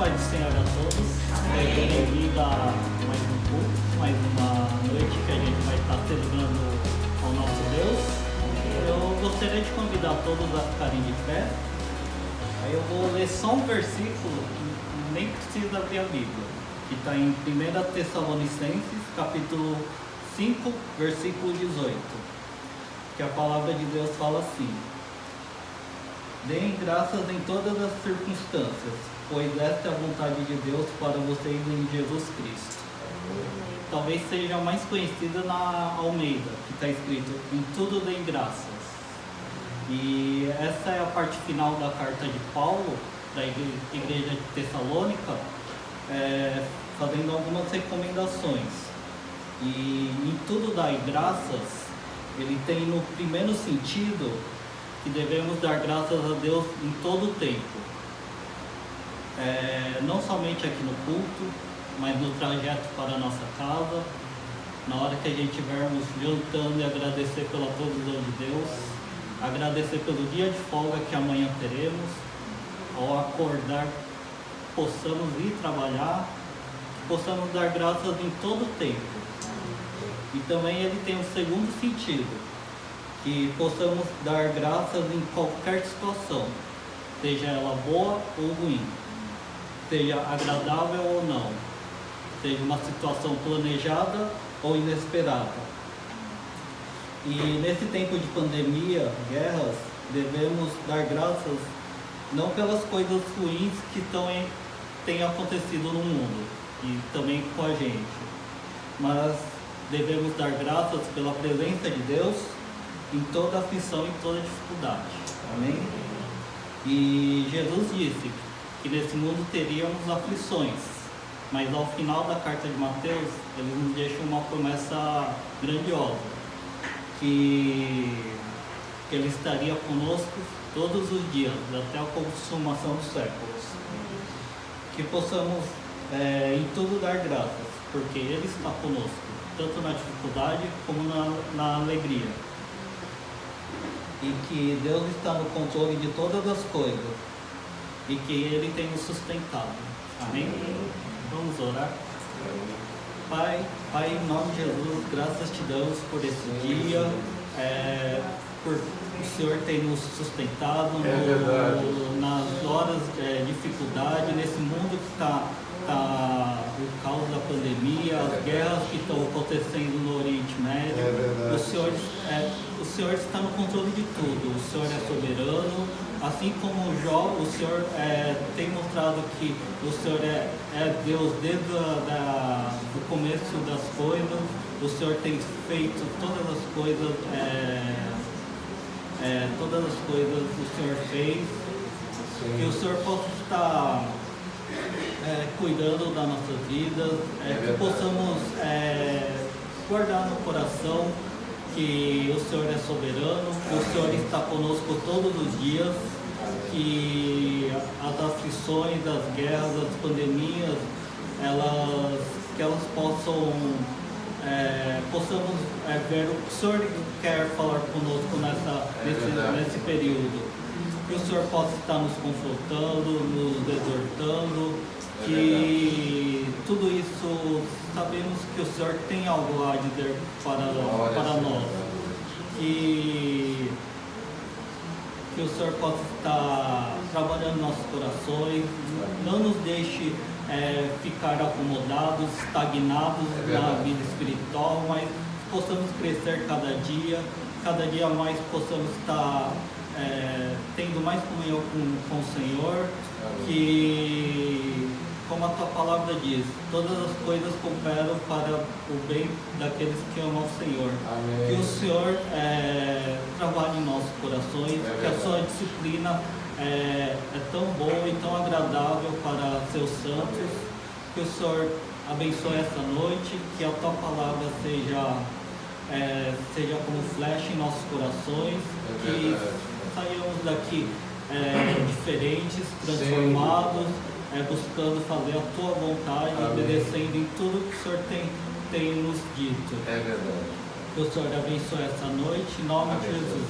paz do Senhor a todos. Bem-vindo a mais um culto, mais uma noite que a gente vai estar celebrando ao nosso Deus. Eu gostaria de convidar todos a ficarem de pé. Aí eu vou ler só um versículo, nem precisa abrir a Bíblia, que está em 1 Tessalonicenses, capítulo 5, versículo 18, que a palavra de Deus fala assim: deem graças em todas as circunstâncias, pois esta é a vontade de Deus para vocês em Jesus Cristo. Talvez seja a mais conhecida na Almeida, que está escrito: em tudo deem graças. E essa é a parte final da carta de Paulo, da igreja de Tessalônica, fazendo algumas recomendações. E em tudo dai graças, ele tem no primeiro sentido que devemos dar graças a Deus em todo o tempo, não somente aqui no culto, mas no trajeto para a nossa casa, na hora que a gente estivermos jantando, e agradecer pela provisão de Deus, agradecer pelo dia de folga que amanhã teremos, ao acordar possamos ir trabalhar, possamos dar graças em todo o tempo. E também ele tem um segundo sentido, que possamos dar graças em qualquer situação, seja ela boa ou ruim, seja agradável ou não, seja uma situação planejada ou inesperada. E nesse tempo de pandemia, guerras, devemos dar graças não pelas coisas ruins que têm acontecido no mundo e também com a gente, mas devemos dar graças pela presença de Deus em toda aflição e toda dificuldade. Amém? E Jesus disse que nesse mundo teríamos aflições, mas ao final da carta de Mateus, ele nos deixa uma promessa grandiosa, que ele estaria conosco todos os dias, até a consumação dos séculos. Que possamos em tudo dar graças, porque ele está conosco, tanto na dificuldade como na alegria. E que Deus está no controle de todas as coisas e que Ele tem nos sustentado. Amém? Vamos orar. Pai, em nome de Jesus, graças te damos por esse dia, por o Senhor ter nos sustentado nas horas de dificuldade, nesse mundo que está o caos da pandemia, as guerras que estão acontecendo no Oriente Médio. O Senhor está no controle de tudo, o Senhor é soberano, assim como Jó, o Senhor tem mostrado que o Senhor é Deus desde o começo das coisas. O Senhor tem feito todas as coisas, o Senhor fez. Que o Senhor possa estar cuidando das nossas vidas, que possamos guardar no coração que o Senhor é soberano, que o Senhor está conosco todos os dias, que as aflições, as guerras, as pandemias, que elas possamos ver o que o Senhor quer falar conosco nesse período. Que o Senhor possa estar nos confortando, nos exortando, que tudo isso sabemos que o Senhor tem algo a dizer para nós. Que o Senhor possa estar trabalhando em nossos corações, não nos deixe ficar acomodados, estagnados na vida espiritual, mas possamos crescer cada dia mais possamos estar tendo mais comunhão com o Senhor, que, como a tua palavra diz, todas as coisas cooperam para o bem daqueles que amam o Senhor. Amém. Que o Senhor trabalhe em nossos corações, que a sua disciplina é tão boa e tão agradável para seus santos. Que o Senhor abençoe essa noite, que a tua palavra seja como flecha em nossos corações, que saiamos daqui diferentes, transformados, buscando fazer a tua vontade, obedecendo em tudo que o Senhor tem nos dito. É verdade. Que o Senhor abençoe essa noite, em nome de Jesus.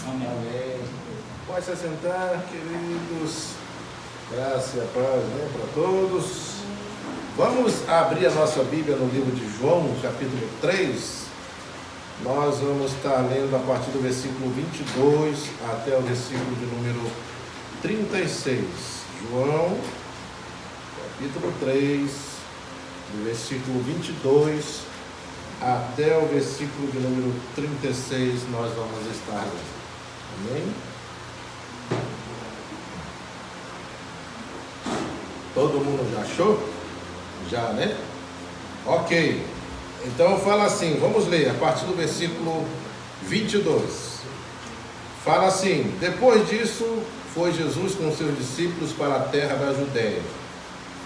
Amém. Amém. Pode se assentar, queridos. Graça e a paz, né, para todos. Vamos abrir a nossa Bíblia no livro de João, capítulo 3. Nós vamos estar lendo a partir do versículo 22 até o versículo de número 36. João, capítulo 3, do versículo 22 até o versículo de número 36, nós vamos estar lendo. Amém? Todo mundo já achou? Já, né? Ok. Então fala assim, vamos ler a partir do versículo 22. Fala assim: depois disso, foi Jesus com seus discípulos para a terra da Judéia.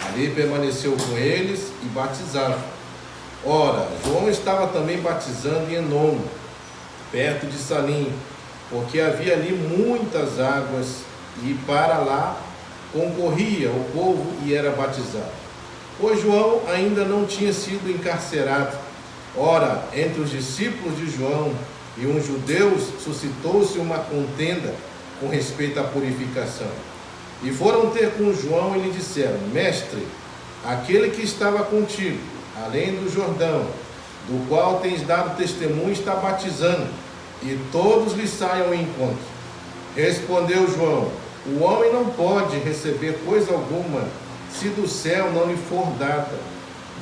Ali permaneceu com eles e batizava. Ora, João estava também batizando em Enom, perto de Salim, porque havia ali muitas águas, e para lá concorria o povo e era batizado. Pois João ainda não tinha sido encarcerado. Ora, entre os discípulos de João e uns judeus suscitou-se uma contenda com respeito à purificação. E foram ter com João e lhe disseram: Mestre, aquele que estava contigo, além do Jordão, do qual tens dado testemunho, está batizando, e todos lhe saem ao encontro. Respondeu João: o homem não pode receber coisa alguma, se do céu não lhe for dada.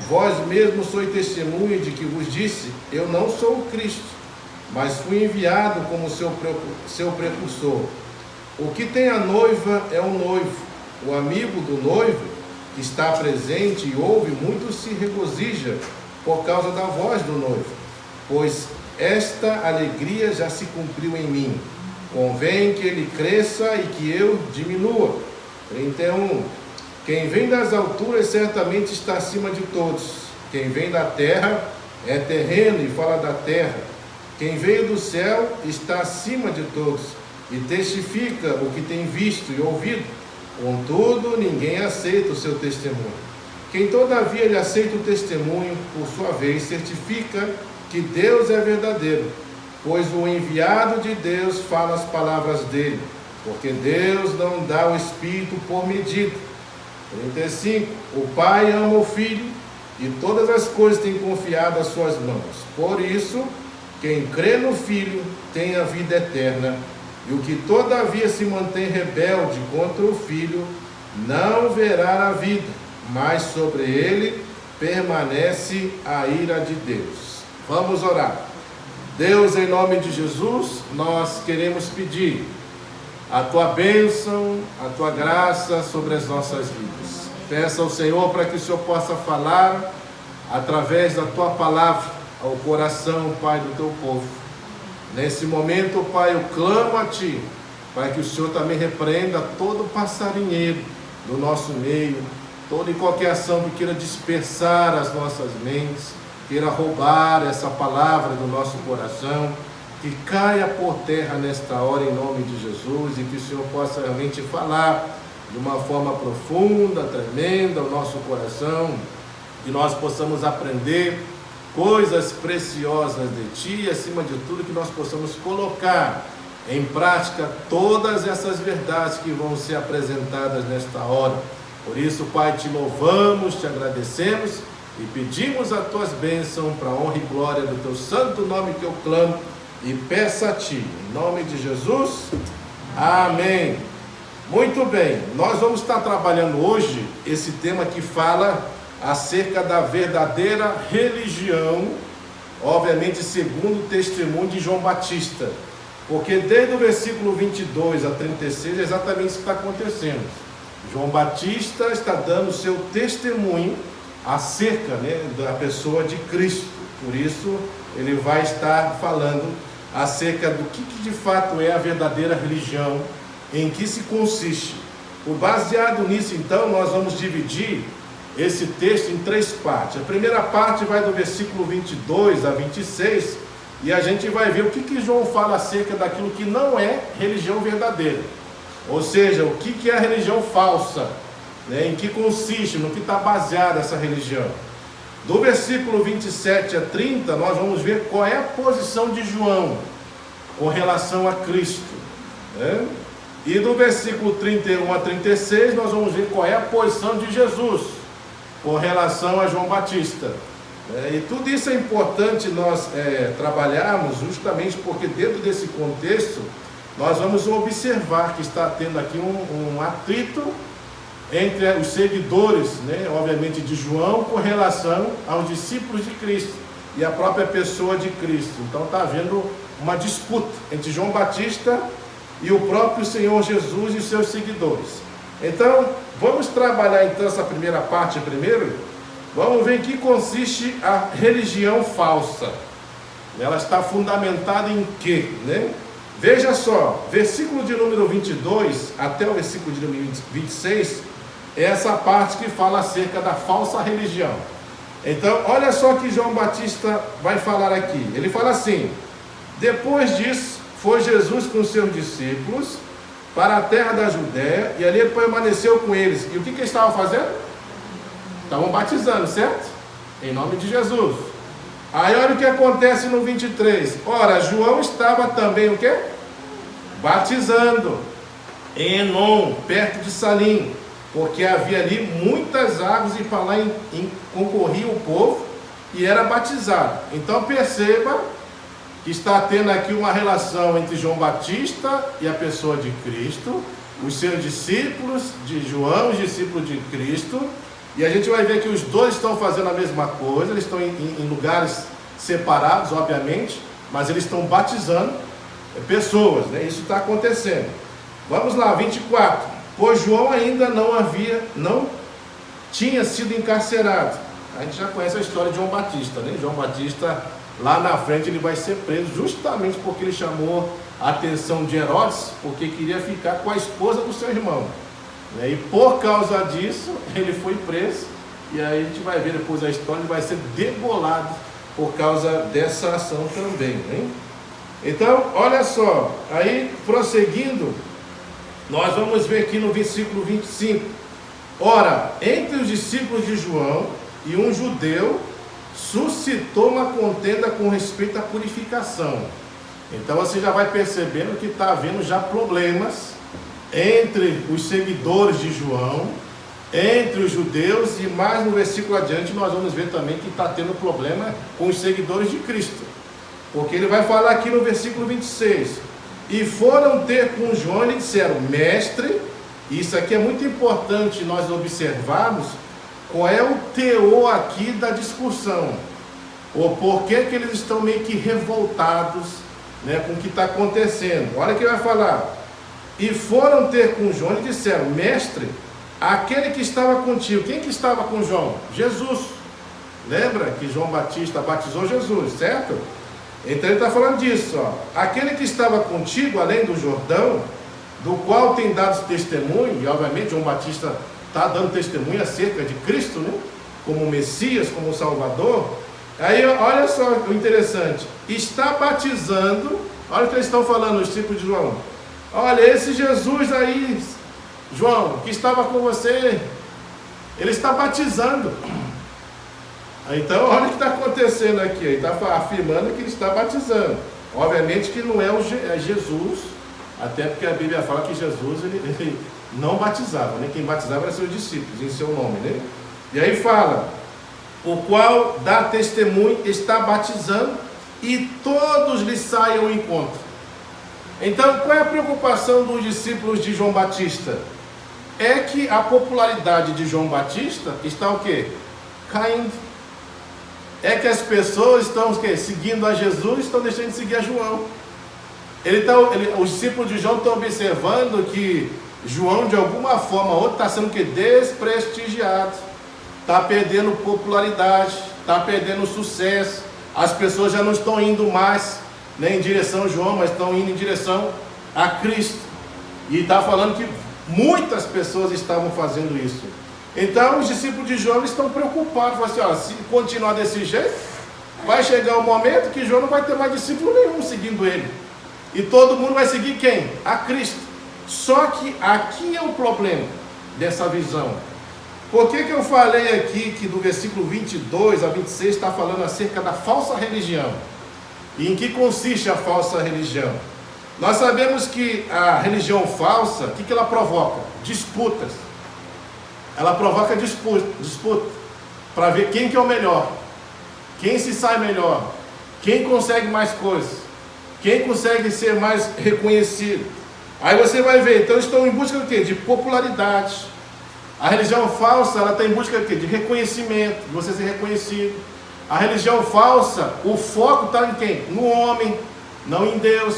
Vós mesmos sois testemunha de que vos disse: eu não sou o Cristo, mas fui enviado como seu precursor. O que tem a noiva é o noivo. O amigo do noivo, que está presente e ouve, muito se regozija por causa da voz do noivo, pois esta alegria já se cumpriu em mim. Convém que ele cresça e que eu diminua. 31. Quem vem das alturas certamente está acima de todos. Quem vem da terra é terreno e fala da terra. Quem veio do céu está acima de todos e testifica o que tem visto e ouvido. Contudo, ninguém aceita o seu testemunho. Quem todavia lhe aceita o testemunho, por sua vez, certifica que Deus é verdadeiro, pois o enviado de Deus fala as palavras dele, porque Deus não dá o Espírito por medida. 35. O Pai ama o Filho e todas as coisas tem confiado às suas mãos. Por isso, quem crê no Filho tem a vida eterna, e o que todavia se mantém rebelde contra o Filho não verá a vida, mas sobre ele permanece a ira de Deus. Vamos orar. Deus, em nome de Jesus, nós queremos pedir a Tua bênção, a Tua graça sobre as nossas vidas. Peça ao Senhor para que o Senhor possa falar através da Tua palavra ao coração, Pai, do Teu povo. Nesse momento, Pai, eu clamo a Ti, para que o Senhor também repreenda todo passarinheiro do nosso meio, toda e qualquer ação que queira dispersar as nossas mentes, queira roubar essa palavra do nosso coração, que caia por terra nesta hora em nome de Jesus, e que o Senhor possa realmente falar de uma forma profunda, tremenda ao nosso coração, que nós possamos aprender coisas preciosas de Ti, e acima de tudo que nós possamos colocar em prática todas essas verdades que vão ser apresentadas nesta hora. Por isso, Pai, Te louvamos, Te agradecemos e pedimos as Tuas bênçãos para a honra e glória do Teu santo nome que eu clamo e peço a Ti, em nome de Jesus, amém. Muito bem, nós vamos estar trabalhando hoje esse tema que fala acerca da verdadeira religião, obviamente segundo o testemunho de João Batista, porque desde o versículo 22 a 36 é exatamente isso que está acontecendo. João Batista está dando o seu testemunho acerca, da pessoa de Cristo. Por isso ele vai estar falando acerca do que de fato é a verdadeira religião, em que se consiste. Baseado nisso, então, nós vamos dividir esse texto em três partes. A primeira parte vai do versículo 22 a 26, e a gente vai ver o que João fala acerca daquilo que não é religião verdadeira. Ou seja, o que é a religião falsa, em que consiste, no que está baseada essa religião. Do versículo 27 a 30, nós vamos ver qual é a posição de João com relação a Cristo. E do versículo 31 a 36, nós vamos ver qual é a posição de Jesus com relação a João Batista. E tudo isso é importante nós trabalharmos, justamente porque dentro desse contexto, nós vamos observar que está tendo aqui um atrito entre os seguidores, obviamente de João, com relação aos discípulos de Cristo e a própria pessoa de Cristo. Então está havendo uma disputa entre João Batista e o próprio Senhor Jesus e os seus seguidores. Então, vamos trabalhar então essa primeira parte primeiro. Vamos ver em que consiste a religião falsa. Ela está fundamentada em quê? Veja só, versículo de número 22 até o versículo de número 26, é essa parte que fala acerca da falsa religião. Então, olha só que João Batista vai falar aqui. Ele fala assim: depois disso, foi Jesus com seus discípulos para a terra da Judéia, e ali ele permaneceu com eles. E o que eles estavam fazendo? Estavam batizando, certo? Em nome de Jesus. Aí olha o que acontece no 23. Ora, João estava também o quê? Batizando em Enom, perto de Salim, porque havia ali muitas águas e para lá concorria o povo e era batizado. Então perceba que está tendo aqui uma relação entre João Batista e a pessoa de Cristo, os seus discípulos de João, os discípulos de Cristo, e a gente vai ver que os dois estão fazendo a mesma coisa, eles estão em lugares separados, obviamente, mas eles estão batizando pessoas, isso está acontecendo. Vamos lá, 24. Pois João ainda não tinha sido encarcerado. A gente já conhece a história de João Batista, João Batista, lá na frente, ele vai ser preso justamente porque ele chamou a atenção de Herodes, porque queria ficar com a esposa do seu irmão. E por causa disso, ele foi preso, e aí a gente vai ver depois a história, ele vai ser degolado por causa dessa ação também. Então, olha só, aí prosseguindo, nós vamos ver aqui no versículo 25. Ora, entre os discípulos de João e um judeu, suscitou uma contenda com respeito à purificação. Então você já vai percebendo que está havendo já problemas entre os seguidores de João, entre os judeus, e mais no versículo adiante nós vamos ver também que está tendo problema com os seguidores de Cristo, porque ele vai falar aqui no versículo 26, e foram ter com João e lhe disseram: mestre, isso aqui é muito importante nós observarmos qual é o teor aqui da discussão, ou por que eles estão meio que revoltados com o que está acontecendo. Olha o que vai falar: e foram ter com João e disseram: mestre, aquele que estava contigo. Quem que estava com João? Jesus. Lembra que João Batista batizou Jesus, certo? Então ele está falando disso, aquele que estava contigo além do Jordão, do qual tem dado testemunho, e obviamente João Batista está dando testemunho acerca de Cristo, como Messias, como Salvador. Aí olha só o interessante, está batizando. Olha o que eles estão falando, os discípulos de João: olha, esse Jesus aí, João, que estava com você, ele está batizando. Então olha o que está acontecendo aqui, ele está afirmando que ele está batizando. Obviamente que não é Jesus, até porque a Bíblia fala que Jesus ele não batizava, quem batizava eram seus discípulos, em seu nome, E aí fala: o qual dá testemunho, está batizando, e todos lhe saem ao encontro. Então, qual é a preocupação dos discípulos de João Batista? É que a popularidade de João Batista está o quê? Caindo. É que as pessoas estão o quê? Seguindo a Jesus, estão deixando de seguir a João. Os discípulos de João estão observando que João, de alguma forma ou outra, está sendo o quê? Desprestigiado. Está perdendo popularidade, está perdendo sucesso. As pessoas já não estão indo mais em direção a João, mas estão indo em direção a Cristo. E está falando que muitas pessoas estavam fazendo isso. Então os discípulos de João estão preocupados. Falam assim: se continuar desse jeito, vai chegar um momento que João não vai ter mais discípulo nenhum seguindo ele, e todo mundo vai seguir quem? A Cristo. Só que aqui é o problema dessa visão. Por que eu falei aqui que do versículo 22 a 26 está falando acerca da falsa religião? E em que consiste a falsa religião? Nós sabemos que a religião falsa, o que ela provoca? Disputas. Ela provoca disputa para ver quem que é o melhor, quem se sai melhor, quem consegue mais coisas, quem consegue ser mais reconhecido. Aí você vai ver, então estão em busca do quê? De popularidade. A religião falsa, ela está em busca do quê? De reconhecimento, de você ser reconhecido. A religião falsa, o foco está em quem? No homem, não em Deus.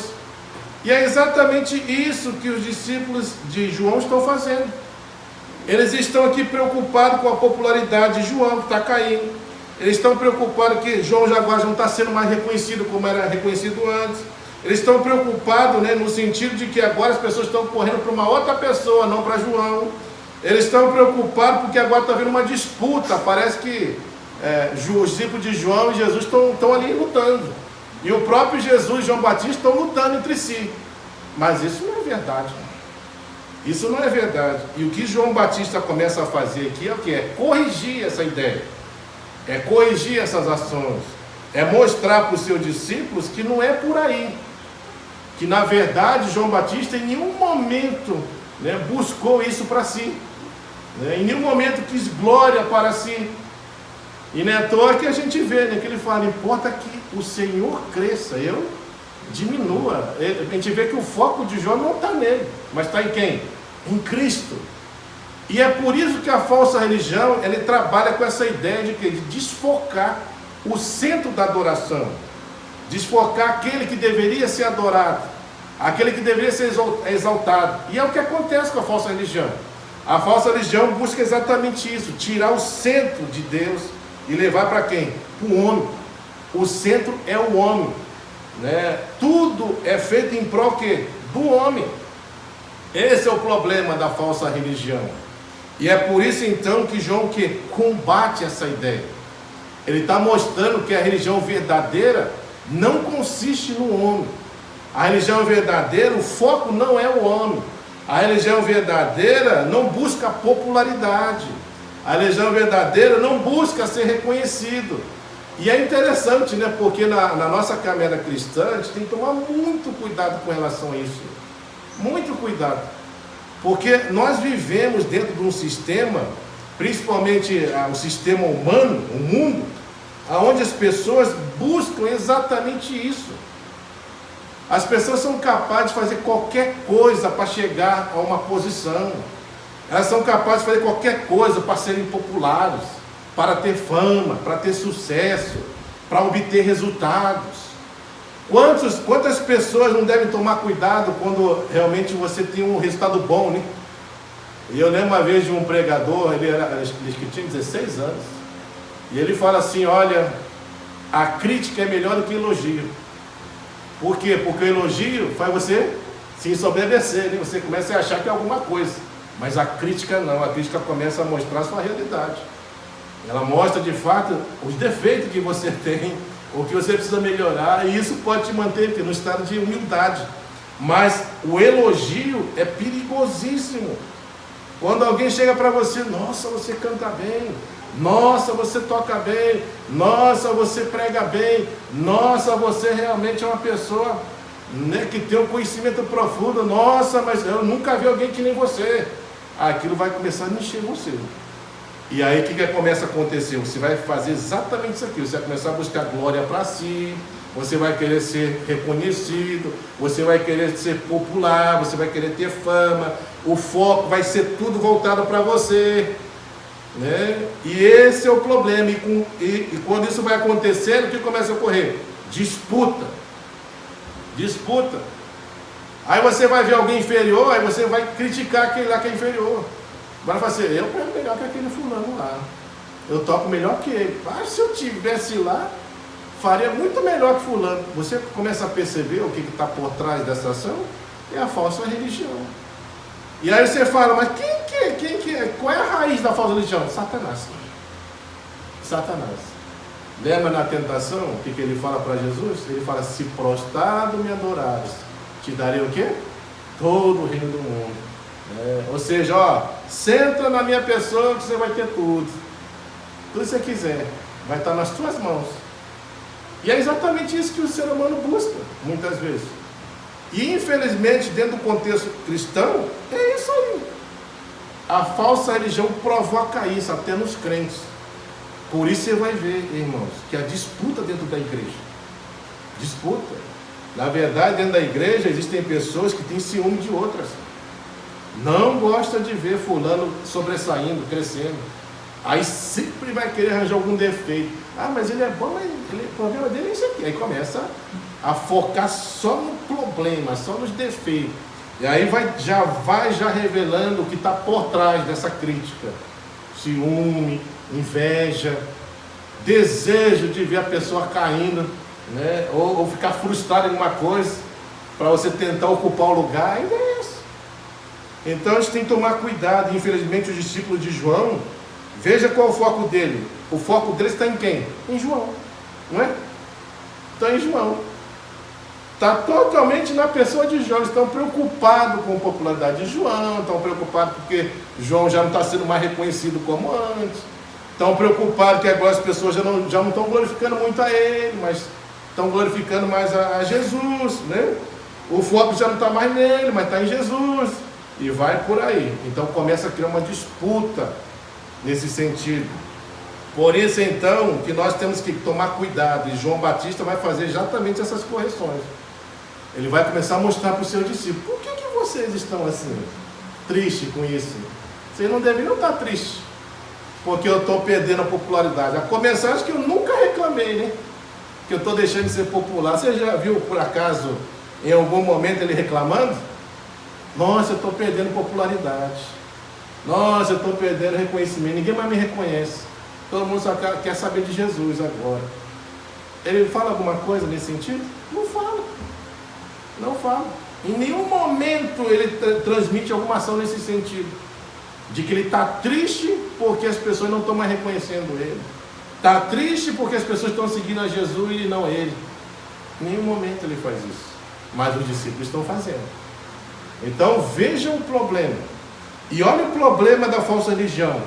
E é exatamente isso que os discípulos de João estão fazendo. Eles estão aqui preocupados com a popularidade de João, que está caindo. Eles estão preocupados que João Jaguar não está sendo mais reconhecido como era reconhecido antes. Eles estão preocupados, né, no sentido de que agora as pessoas estão correndo para uma outra pessoa, não para João. Eles estão preocupados porque agora está havendo uma disputa. Parece que os discípulos de João e Jesus estão ali lutando. E o próprio Jesus e João Batista estão lutando entre si. Mas isso não é verdade. Isso não é verdade. E o que João Batista começa a fazer aqui é o que? É corrigir essa ideia. É corrigir essas ações. É mostrar para os seus discípulos que não é por aí. Que na verdade João Batista em nenhum momento, né, buscou isso para si. Né, em nenhum momento quis glória para si. E não é à toa que a gente vê, né, que ele fala, importa que o Senhor cresça, eu diminua. A gente vê que o foco de João não está nele, mas está em quem? Em Cristo. E é por isso que a falsa religião, ele trabalha com essa ideia de desfocar o centro da adoração, desfocar aquele que deveria ser adorado, aquele que deveria ser exaltado. E é o que acontece com a falsa religião. A falsa religião busca exatamente isso, tirar o centro de Deus e levar para quem? Para o homem. O centro é o homem, né? Tudo é feito em prol quê? Do homem. Esse é o problema da falsa religião. E é por isso então que João que combate essa ideia. Ele está mostrando que a religião verdadeira não consiste no homem. A religião verdadeira, o foco não é o homem. A religião verdadeira não busca popularidade. A religião verdadeira não busca ser reconhecido. E é interessante, né? Porque na nossa caminhada cristã, a gente tem que tomar muito cuidado com relação a isso. Muito cuidado. Porque nós vivemos dentro de um sistema, principalmente o sistema humano, o mundo, onde as pessoas buscam exatamente isso. As pessoas são capazes de fazer qualquer coisa para chegar a uma posição. Elas são capazes de fazer qualquer coisa para serem populares, para ter fama, para ter sucesso, para obter resultados. Quantas pessoas não devem tomar cuidado quando realmente você tem um resultado bom, né? E eu lembro uma vez de um pregador, ele tinha 16 anos, e ele fala assim, olha, a crítica é melhor do que elogio. Por quê? Porque o elogio faz você se ensoberbecer, né? Você começa a achar que é alguma coisa. Mas a crítica não, a crítica começa a mostrar a sua realidade. Ela mostra de fato os defeitos que você tem, o que você precisa melhorar, e isso pode te manter no estado de humildade. Mas o elogio é perigosíssimo. Quando alguém chega para você, nossa, você canta bem, nossa, você toca bem, nossa, você prega bem, nossa, você realmente é uma pessoa, né, que tem um conhecimento profundo, nossa, mas eu nunca vi alguém que nem você. Aquilo vai começar a encher você. E aí o que começa a acontecer? Você vai fazer exatamente isso aqui, você vai começar a buscar glória para si, você vai querer ser reconhecido, você vai querer ser popular, você vai querer ter fama, o foco vai ser tudo voltado para você, né? E esse é o problema. E quando isso vai acontecer, o que começa a ocorrer? Disputa. Aí você vai ver alguém inferior, aí você vai criticar aquele lá que é inferior. Vai falar assim, eu prego melhor que aquele fulano lá, eu toco melhor que ele. Mas se eu tivesse lá, faria muito melhor que fulano. Você começa a perceber o que está por trás dessa ação? É a falsa religião. E aí você fala, mas quem que é? Qual é a raiz da falsa religião? Satanás. Lembra na tentação, o que ele fala para Jesus? Ele fala, se prostrado me adorares, te darei o quê? Todo o reino do mundo. Ou seja, ó, senta na minha pessoa que você vai ter tudo. Tudo que você quiser, vai estar nas tuas mãos. E é exatamente isso que o ser humano busca, muitas vezes. E infelizmente, dentro do contexto cristão, é isso aí. A falsa religião provoca isso, até nos crentes. Por isso você vai ver, irmãos, que a disputa dentro da igreja. Disputa. Na verdade, dentro da igreja existem pessoas que têm ciúme de outras. Não gosta de ver fulano sobressaindo, crescendo. Aí sempre vai querer arranjar algum defeito. Ah, mas ele é bom, mas o problema dele é isso aqui. Aí começa a focar só no problema, só nos defeitos. E aí já vai revelando o que está por trás dessa crítica. Ciúme, inveja, desejo de ver a pessoa caindo, né? Ou ficar frustrado em uma coisa, para você tentar ocupar o lugar. Ainda é isso. Então a gente tem que tomar cuidado. Infelizmente os discípulos de João, veja qual é o foco dele. O foco deles está em quem? Em João, não é? Está em João. Está totalmente na pessoa de João. Eles estão preocupados com a popularidade de João, estão preocupados porque João já não está sendo mais reconhecido como antes, estão preocupados que agora as pessoas já não estão glorificando muito a ele, mas estão glorificando mais a Jesus, né? O foco já não está mais nele, mas está em Jesus, e vai por aí. Então começa a criar uma disputa nesse sentido. Por isso então que nós temos que tomar cuidado, e João Batista vai fazer exatamente essas correções. Ele vai começar a mostrar para os seus discípulos: por que vocês estão assim, tristes com isso? Vocês não deveriam estar tristes, porque eu estou perdendo a popularidade. A começar, acho que eu nunca reclamei, né? Que eu estou deixando de ser popular. Você já viu, por acaso, em algum momento ele reclamando? Nossa, eu estou perdendo popularidade. Nossa, eu estou perdendo reconhecimento. Ninguém mais me reconhece. Todo mundo só quer saber de Jesus agora. Ele fala alguma coisa nesse sentido? Não fala. Não fala. Em nenhum momento ele transmite alguma ação nesse sentido. De que ele está triste porque as pessoas não estão mais reconhecendo ele. Está triste porque as pessoas estão seguindo a Jesus e não ele. Em nenhum momento ele faz isso. Mas os discípulos estão fazendo. Então vejam o problema. E olha o problema da falsa religião.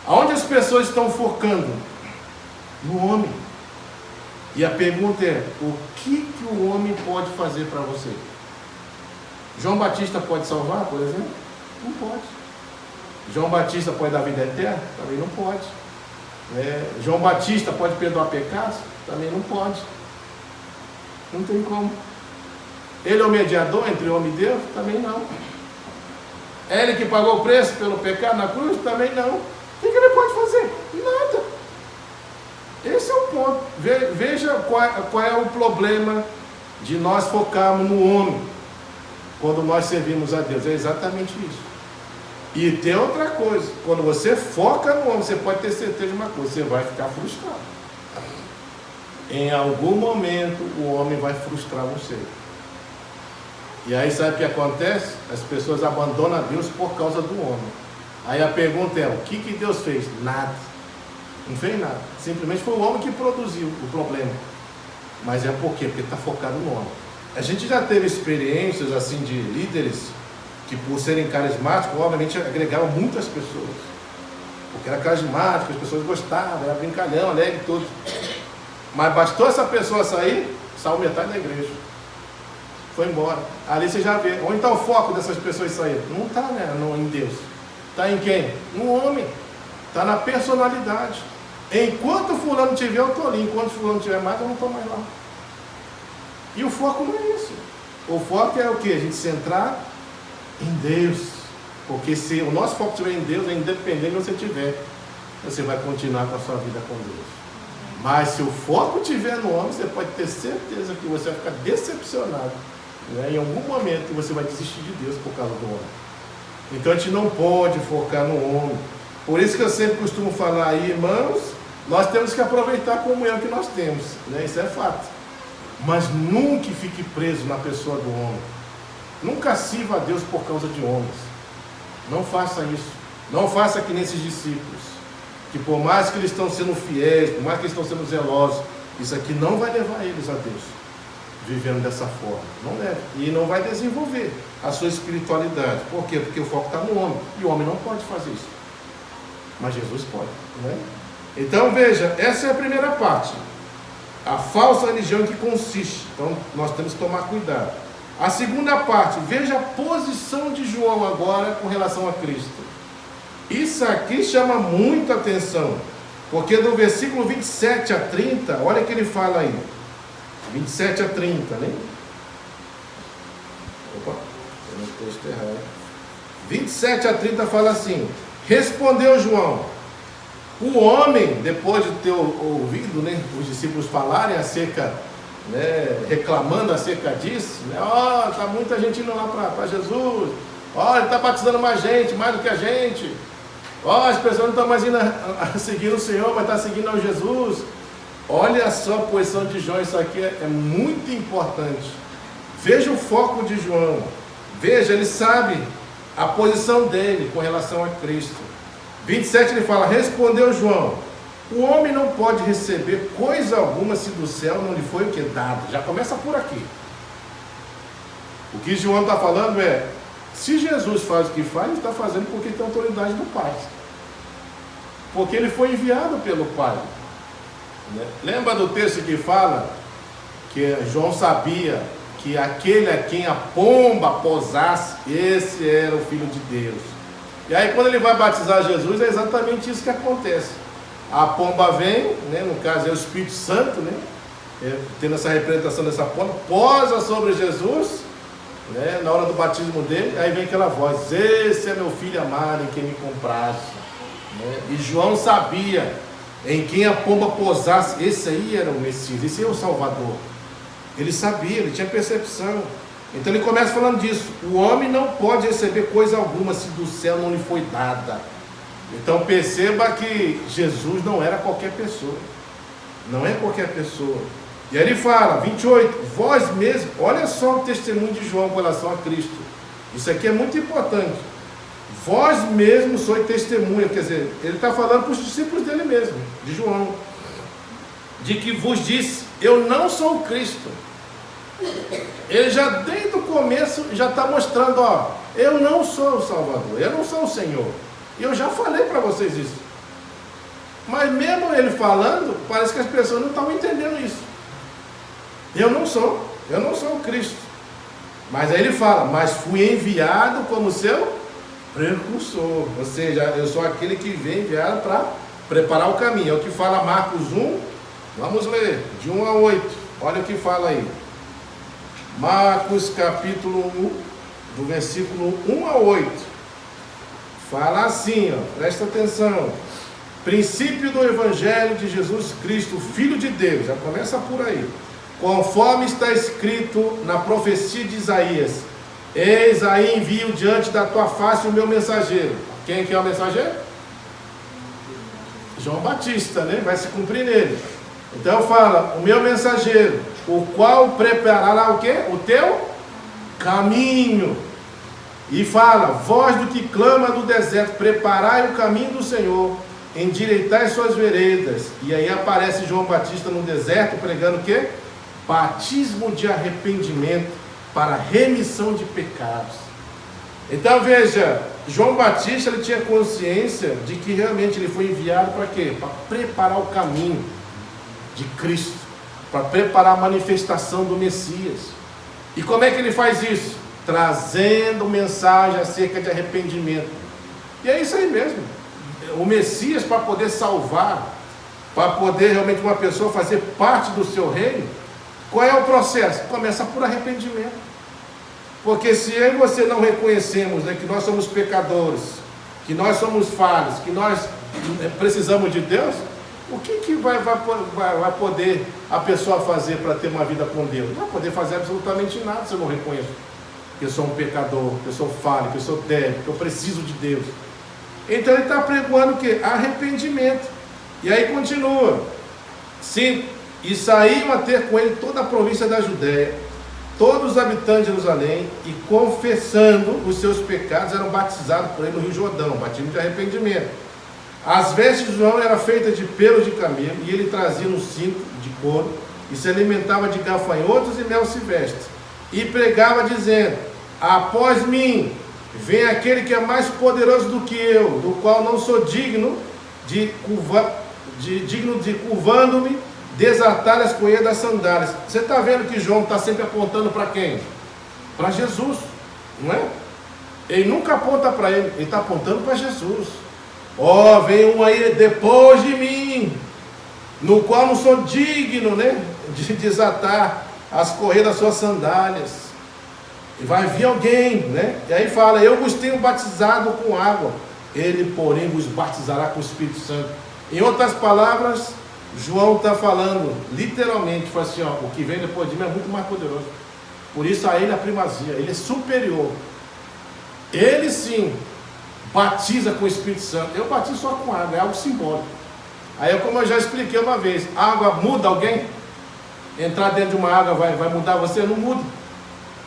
Aonde as pessoas estão focando? No homem. E a pergunta é: o que o homem pode fazer para você? João Batista pode salvar, por exemplo? Não pode. João Batista pode dar vida eterna? Também não pode. João Batista pode perdoar pecados? Também não pode. Não tem como. Ele é o mediador entre o homem e Deus? Também não. É ele que pagou o preço pelo pecado na cruz? Também não. O que ele pode fazer? Nada. Esse é o ponto. Veja qual é o problema de nós focarmos no homem quando nós servimos a Deus. É exatamente isso. E tem outra coisa: quando você foca no homem, você pode ter certeza de uma coisa: você vai ficar frustrado. Em algum momento o homem vai frustrar você. E aí sabe o que acontece? As pessoas abandonam a Deus por causa do homem. Aí a pergunta é: o que Deus fez? Nada. Não fez nada. Simplesmente foi o homem que produziu o problema. Mas é por quê? Porque está focado no homem. A gente já teve experiências assim de líderes que, por serem carismáticos, obviamente agregavam muitas pessoas. Porque era carismático, as pessoas gostavam, era brincalhão, alegre, tudo. Mas bastou essa pessoa sair, saiu metade da igreja. Foi embora. Ali você já vê. Onde está o foco dessas pessoas saírem? Não está, né, em Deus. Está em quem? No homem. Está na personalidade. Enquanto fulano tiver, eu estou ali. Enquanto fulano tiver mais, eu não estou mais lá. E o foco não é isso. O foco é o quê? A gente centrar em Deus. Porque se o nosso foco estiver em Deus, é independente de você tiver, você vai continuar com a sua vida com Deus. Mas se o foco estiver no homem, você pode ter certeza que você vai ficar decepcionado, né? Em algum momento você vai desistir de Deus por causa do homem. Então a gente não pode focar no homem. Por isso que eu sempre costumo falar aí, irmãos, nós temos que aproveitar a comunhão que nós temos, né? Isso é fato. Mas nunca fique preso na pessoa do homem. Nunca sirva a Deus por causa de homens. Não faça isso. Não faça que nesses discípulos, que por mais que eles estão sendo fiéis, por mais que eles estão sendo zelosos, isso aqui não vai levar eles a Deus, vivendo dessa forma. Não leva. E não vai desenvolver a sua espiritualidade. Por quê? Porque o foco está no homem. E o homem não pode fazer isso. Mas Jesus pode, né? Então veja, essa é a primeira parte. A falsa religião que consiste. Então nós temos que tomar cuidado. A segunda parte, veja a posição de João agora com relação a Cristo. Isso aqui chama muita atenção, porque do versículo 27 a 30, olha o que ele fala aí. 27 a 30, né? Opa, eu não texto errado. 27 a 30 fala assim: respondeu João, o homem, depois de ter ouvido, né, os discípulos falarem acerca, né, reclamando acerca disso, né, tá muita gente indo lá para Jesus, ele está batizando mais gente, mais do que a gente, as pessoas não estão mais indo a seguir o Senhor, mas estão seguindo ao Jesus. Olha só a posição de João, isso aqui é muito importante. Veja o foco de João, veja, ele sabe a posição dele com relação a Cristo. 27 ele fala: respondeu João, o homem não pode receber coisa alguma se do céu não lhe foi o que dado. Já começa por aqui. O que João está falando é, se Jesus faz o que faz, ele está fazendo porque tem autoridade do Pai, porque ele foi enviado pelo Pai, né? Lembra do texto que fala que João sabia que aquele a quem a pomba posasse, esse era o Filho de Deus. E aí quando ele vai batizar Jesus, é exatamente isso que acontece. A pomba vem, né, no caso é o Espírito Santo, né, tendo essa representação dessa pomba, posa sobre Jesus, né, na hora do batismo dele, aí vem aquela voz: esse é meu filho amado em quem me compraste, né? E João sabia, em quem a pomba posasse, esse aí era o Messias, esse é o Salvador. Ele sabia, ele tinha percepção. Então ele começa falando disso: o homem não pode receber coisa alguma se do céu não lhe foi dada. Então perceba que Jesus não era qualquer pessoa, não é qualquer pessoa. E aí ele fala, 28, vós mesmos, olha só o testemunho de João com relação a Cristo. Isso aqui é muito importante. Vós mesmos sois testemunha, quer dizer, ele está falando para os discípulos dele mesmo, de João, de que vos disse, eu não sou o Cristo. Ele já desde o começo já está mostrando, eu não sou o Salvador, eu não sou o Senhor. E eu já falei para vocês isso. Mas mesmo ele falando, parece que as pessoas não estão entendendo isso. Eu não sou o Cristo. Mas aí ele fala, mas fui enviado como seu precursor. Ou seja, eu sou aquele que vem enviado para preparar o caminho. É o que fala Marcos 1. Vamos ler, de 1 a 8. Olha o que fala aí. Marcos capítulo 1, do versículo 1 a 8. Fala assim, presta atenção. Princípio do Evangelho de Jesus Cristo, Filho de Deus. Já começa por aí. Conforme está escrito na profecia de Isaías: eis aí envio diante da tua face o meu mensageiro. Quem que é o mensageiro? João Batista, né? Vai se cumprir nele. Então fala, o meu mensageiro, o qual preparará o quê? O teu caminho. E fala, voz do que clama no deserto, preparai o caminho do Senhor, endireitai suas veredas. E aí aparece João Batista no deserto pregando o quê? Batismo de arrependimento para remissão de pecados. Então veja, João Batista ele tinha consciência de que realmente ele foi enviado para quê? Para preparar o caminho de Cristo, para preparar a manifestação do Messias. E como é que ele faz isso? Trazendo mensagem acerca de arrependimento. E é isso aí mesmo. O Messias, para poder salvar, para poder realmente uma pessoa fazer parte do seu reino, qual é o processo? Começa por arrependimento. Porque se eu e você não reconhecemos, né, que nós somos pecadores, que nós somos falhos, que nós precisamos de Deus, o que vai poder a pessoa fazer para ter uma vida com Deus? Não vai poder fazer absolutamente nada se eu não reconheço que eu sou um pecador, que eu sou falho, que eu sou débil, que eu preciso de Deus. Então ele está pregoando o quê? Arrependimento. E aí continua. Sim, e saíam a ter com ele toda a província da Judéia, todos os habitantes de Jerusalém, e confessando os seus pecados, eram batizados por ele no Rio Jordão, batismo de arrependimento. As vestes de João eram feitas de pelos de camelo, e ele trazia um cinto de couro, e se alimentava de gafanhotos e mel silvestre, e pregava dizendo, após mim, vem aquele que é mais poderoso do que eu, do qual não sou digno de curvando-me, desatar as correias das sandálias. Você está vendo que João está sempre apontando para quem? para Jesus, não é? Ele nunca aponta para ele está apontando para Jesus. Ó, vem um aí depois de mim, no qual não sou digno, né, de desatar as correias das suas sandálias. E vai vir alguém, né? E aí fala, eu vos tenho batizado com água, ele porém vos batizará com o Espírito Santo. Em outras palavras, João está falando, literalmente, fala assim, ó, o que vem depois de mim é muito mais poderoso. Por isso a ele a primazia, ele é superior. Ele sim batiza com o Espírito Santo. Eu batizo só com água, é algo simbólico. Aí, como eu já expliquei uma vez, água muda alguém? Entrar dentro de uma água vai mudar você? Não muda.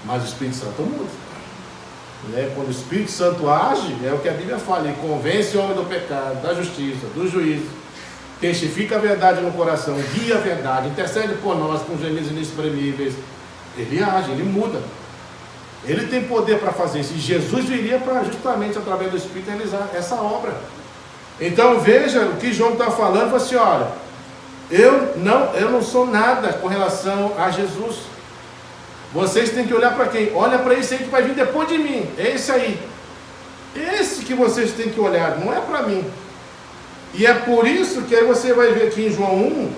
Mas o Espírito Santo muda, né? Quando o Espírito Santo age, é o que a Bíblia fala, ele convence o homem do pecado, da justiça, do juízo, testifica a verdade no coração, guia a verdade, intercede por nós com gemidos inexprimíveis. Ele age, ele muda, ele tem poder para fazer isso, e Jesus viria para justamente através do Espírito realizar essa obra. Então veja o que João está falando, fala assim, olha, eu não sou nada com relação a Jesus. Vocês têm que olhar para quem? Olha para esse aí que vai vir depois de mim. É esse aí. Esse que vocês têm que olhar, não é para mim. E é por isso que aí você vai ver aqui em João 1.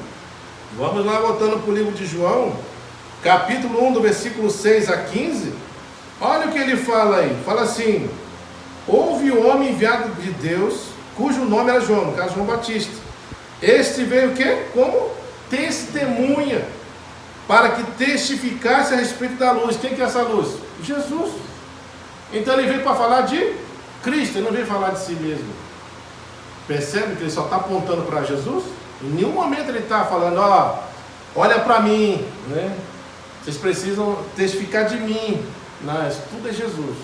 Vamos lá voltando para o livro de João, capítulo 1, do versículo 6 a 15. Olha o que ele fala aí. Fala assim: houve um homem enviado de Deus, cujo nome era João, no caso João Batista. Este veio o quê? Como testemunha, para que testificasse a respeito da luz. Quem que é essa luz? Jesus. Então ele veio para falar de Cristo, ele não veio falar de si mesmo. Percebe que ele só está apontando para Jesus? Em nenhum momento ele está falando, ó, olha para mim, né? Vocês precisam testificar de mim. Não, isso tudo é Jesus.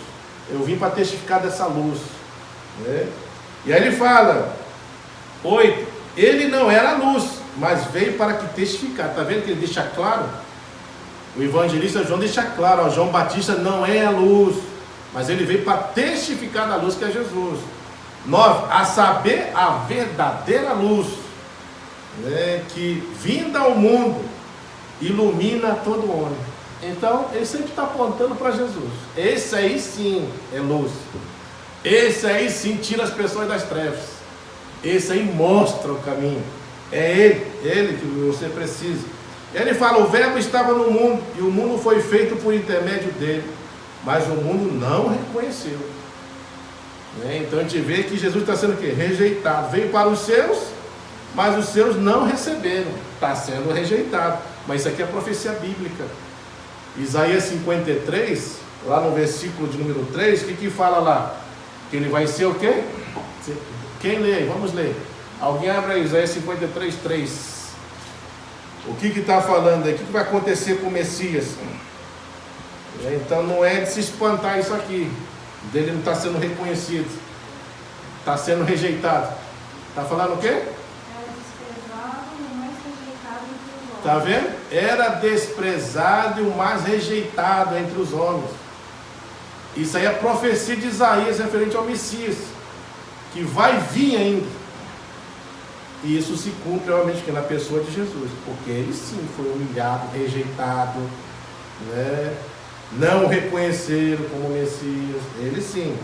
Eu vim para testificar dessa luz, né? E aí ele fala, 8, ele não era a luz, mas veio para que testificar. Está vendo que ele deixa claro? O evangelista João deixa claro, ó, João Batista não é a luz, mas ele veio para testificar da luz que é Jesus. 9, a saber a verdadeira luz, né, que vinda ao mundo ilumina todo homem. Então ele sempre está apontando para Jesus. Esse aí sim é luz. Esse aí sim tira as pessoas das trevas. Esse aí mostra o caminho. É ele que você precisa. Ele fala, o verbo estava no mundo, e o mundo foi feito por intermédio dele, mas o mundo não reconheceu. Né? Então a gente vê que Jesus está sendo o quê? Rejeitado. Veio para os seus, mas os seus não receberam. Está sendo rejeitado. Mas isso aqui é profecia bíblica. Isaías 53, lá no versículo de número 3, o que fala lá? Que ele vai ser o quê? Quem lê aí? Vamos ler. Alguém abre aí, Isaías 53, 3. O que está falando aí? O que vai acontecer com o Messias? Então não é de se espantar isso aqui. Dele não está sendo reconhecido. Está sendo rejeitado. Está falando o quê? Era desprezado e o mais rejeitado entre os homens. Está vendo? Era desprezado e o mais rejeitado entre os homens. Isso aí é a profecia de Isaías referente ao Messias, que vai vir ainda. E isso se cumpre realmente na pessoa de Jesus, porque ele sim foi humilhado, rejeitado, né? Não o reconheceram como Messias, ele sim.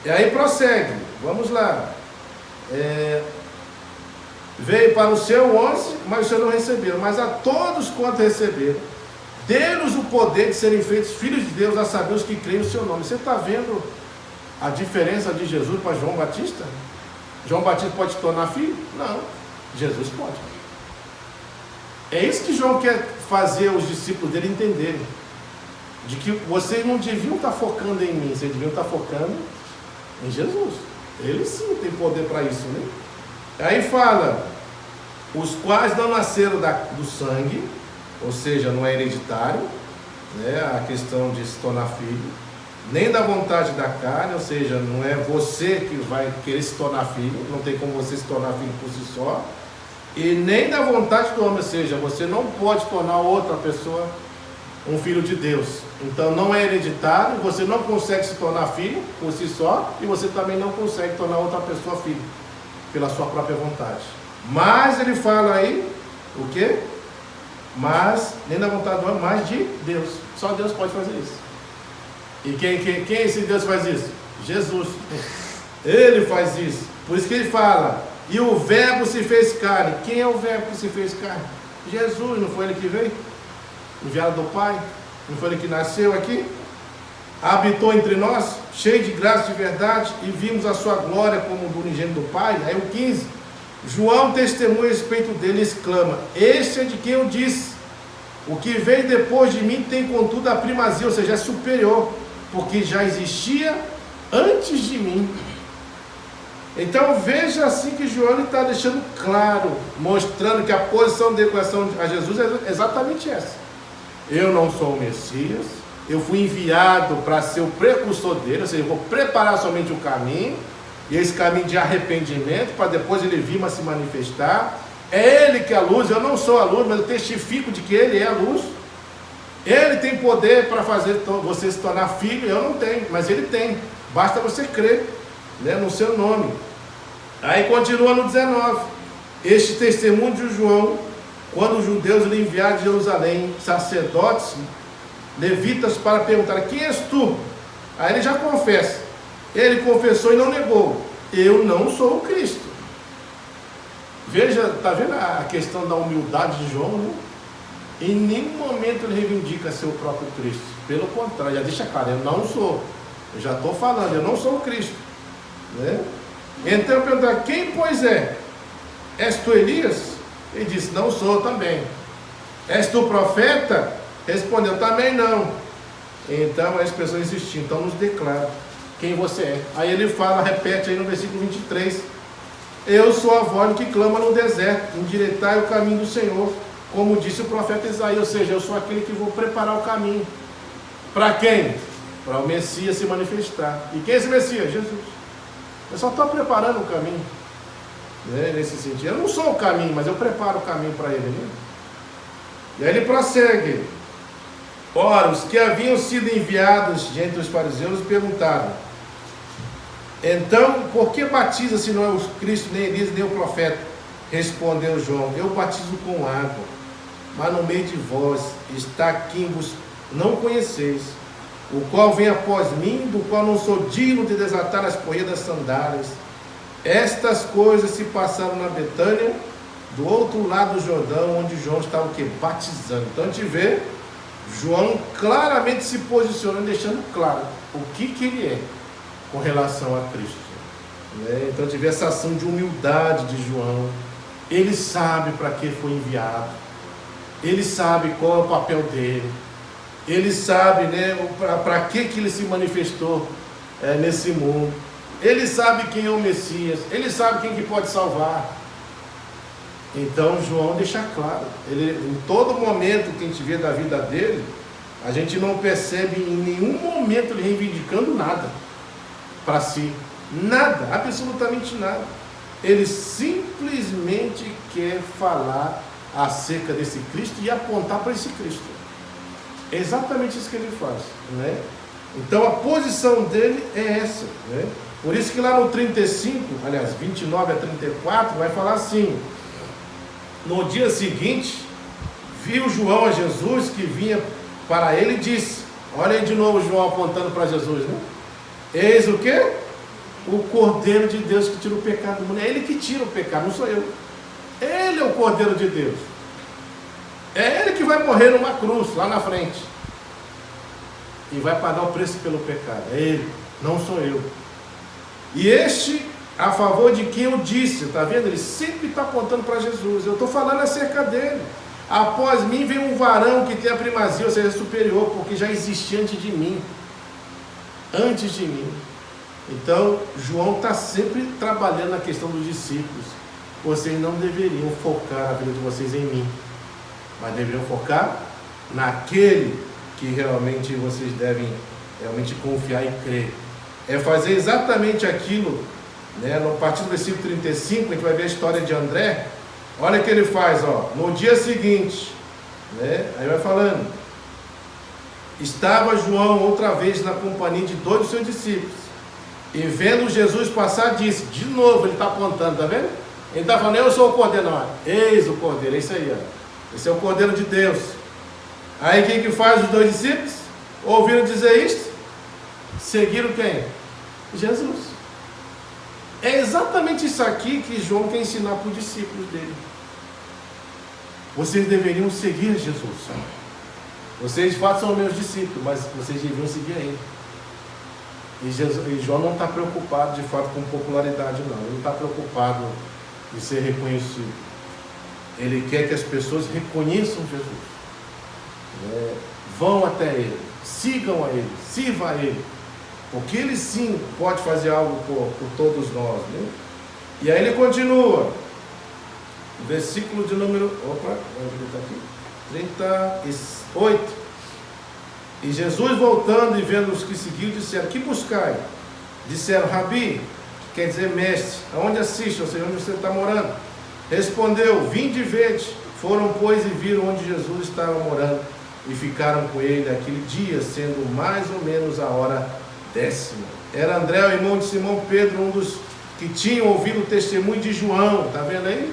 E aí prossegue, vamos lá. Veio para o seu 11, mas os seus não receberam. Mas a todos quanto receberam, dê-nos o poder de serem feitos filhos de Deus, a saber os que creem no seu nome. Você está vendo a diferença de Jesus para João Batista? João Batista pode se tornar filho? Não, Jesus pode. É isso que João quer fazer os discípulos dele entenderem. De que vocês não deviam estar focando em mim, vocês deviam estar focando em Jesus. Ele sim tem poder para isso, né? Aí fala, os quais não nasceram do sangue, ou seja, não é hereditário, né, a questão de se tornar filho, nem da vontade da carne, ou seja, não é você que vai querer se tornar filho, não tem como você se tornar filho por si só, e nem da vontade do homem, ou seja, você não pode tornar outra pessoa um filho de Deus. Então não é hereditário, você não consegue se tornar filho por si só, e você também não consegue tornar outra pessoa filho pela sua própria vontade. Mas ele fala aí, o quê? Mas, nem da vontade do homem, mas de Deus. Só Deus pode fazer isso. E quem esse Deus faz isso? Jesus. Ele faz isso. Por isso que ele fala, e o verbo se fez carne. Quem é o verbo que se fez carne? Jesus, não foi ele que veio? Enviado do Pai? Não foi ele que nasceu aqui? Habitou entre nós, cheio de graça e de verdade, e vimos a sua glória como do unigênito do Pai. Aí o 15, João testemunha a respeito dele e exclama, este é de quem eu disse, o que veio depois de mim tem contudo a primazia, ou seja, é superior, porque já existia antes de mim. Então veja assim que João está deixando claro, mostrando que a posição de relação a Jesus é exatamente essa. Eu não sou o Messias, eu fui enviado para ser o precursor dele, ou seja, eu vou preparar somente o caminho, e esse caminho de arrependimento, para depois ele vir a se manifestar. É ele que é a luz, eu não sou a luz, mas eu testifico de que ele é a luz. Ele tem poder para fazer você se tornar filho, eu não tenho, mas ele tem, basta você crer, né, no seu nome. Aí continua no 19, este testemunho de João, quando os judeus lhe enviaram de Jerusalém sacerdotes, levitas, para perguntar, quem és tu? Aí ele já confessa, ele confessou e não negou, eu não sou o Cristo. Veja, está vendo a questão da humildade de João, né? Em nenhum momento ele reivindica ser o próprio Cristo, pelo contrário, já deixa claro, eu não sou, eu já estou falando, eu não sou o Cristo, né? Então eu perguntar, quem pois é? És tu Elias? Ele disse, não sou também. És tu profeta? Respondeu, também não. Então as pessoas insistindo, então nos declara quem você é. Aí ele fala, repete aí no versículo 23, eu sou a voz que clama no deserto, endireitai o caminho do Senhor, como disse o profeta Isaías, ou seja, eu sou aquele que vou preparar o caminho. Para quem? Para o Messias se manifestar. E quem é esse Messias? Jesus. Eu só estou preparando o caminho, né, nesse sentido. Eu não sou o caminho, mas eu preparo o caminho para ele, né? E aí ele prossegue. Ora, os que haviam sido enviados de entre os fariseus perguntaram, então, por que batiza se não é o Cristo, nem Elias, nem o profeta? Respondeu João, eu batizo com água, mas no meio de vós está quem vos não conheceis, o qual vem após mim, do qual não sou digno de desatar as correias das sandálias. Estas coisas se passaram na Betânia, do outro lado do Jordão, onde João estava o quê? Batizando. Então a gente vê João claramente se posicionando, deixando claro o que ele é com relação a Cristo, né? Então a gente vê essa ação de humildade de João. Ele sabe para que foi enviado, ele sabe qual é o papel dele, ele sabe, né, para que ele se manifestou nesse mundo, ele sabe quem é o Messias, ele sabe quem que pode salvar. Então João deixa claro, ele, em todo momento que a gente vê da vida dele, a gente não percebe em nenhum momento ele reivindicando nada para si, nada, absolutamente nada. Ele simplesmente quer falar acerca desse Cristo e apontar para esse Cristo. É exatamente isso que ele faz, né? Então a posição dele é essa, né? Por isso que lá no 35, aliás, 29 a 34, vai falar assim: no dia seguinte, viu João a Jesus que vinha para ele e disse, olha aí de novo João apontando para Jesus, né? Eis o quê? O Cordeiro de Deus que tira o pecado do mundo. É ele que tira o pecado, não sou eu. Ele é o Cordeiro de Deus. É ele que vai morrer numa cruz, lá na frente. E vai pagar o preço pelo pecado. É ele, não sou eu. E este, a favor de quem eu disse, está vendo? Ele sempre está apontando para Jesus. Eu estou falando acerca dele. Após mim vem um varão que tem a primazia, ou seja, superior, porque já existia antes de mim. Antes de mim. Então, João está sempre trabalhando na questão dos discípulos. Vocês não deveriam focar a vida de vocês em mim, mas deveriam focar naquele que realmente vocês devem realmente confiar e crer. É fazer exatamente aquilo, né? No partir do versículo 35, a gente vai ver a história de André. Olha o que ele faz, ó. No dia seguinte, né? Aí vai falando, estava João outra vez na companhia de 2 dos seus discípulos, e vendo Jesus passar, disse, de novo ele está apontando, tá vendo? Ele está falando, eu sou o Cordeiro, não, eis o Cordeiro, é isso aí, ó. Esse é o Cordeiro de Deus. Aí quem que faz os 2 discípulos? Ouviram dizer isto? seguiram quem? Jesus. É exatamente isso aqui que João quer ensinar para os discípulos dele. Vocês deveriam seguir Jesus. Vocês de fato são meus discípulos, mas vocês deveriam seguir a ele. E João não está preocupado de fato com popularidade, não. Ele não está preocupado em ser reconhecido. Ele quer que as pessoas reconheçam Jesus. Vão até ele, sigam a ele, sirvam a ele. Porque ele sim pode fazer algo por todos nós. Né? E aí ele continua. Versículo de número... Opa, onde ele está aqui? 38. E Jesus voltando e vendo os que seguiam, disseram: que buscai? Disseram: Rabi, que quer dizer mestre, aonde assiste, ou seja, onde você está morando? Respondeu: vinde e vede. Foram, pois, e viram onde Jesus estava morando, e ficaram com ele aquele dia, sendo mais ou menos a hora 10ª. Era André, o irmão de Simão Pedro, um dos que tinham ouvido o testemunho de João. Está vendo aí?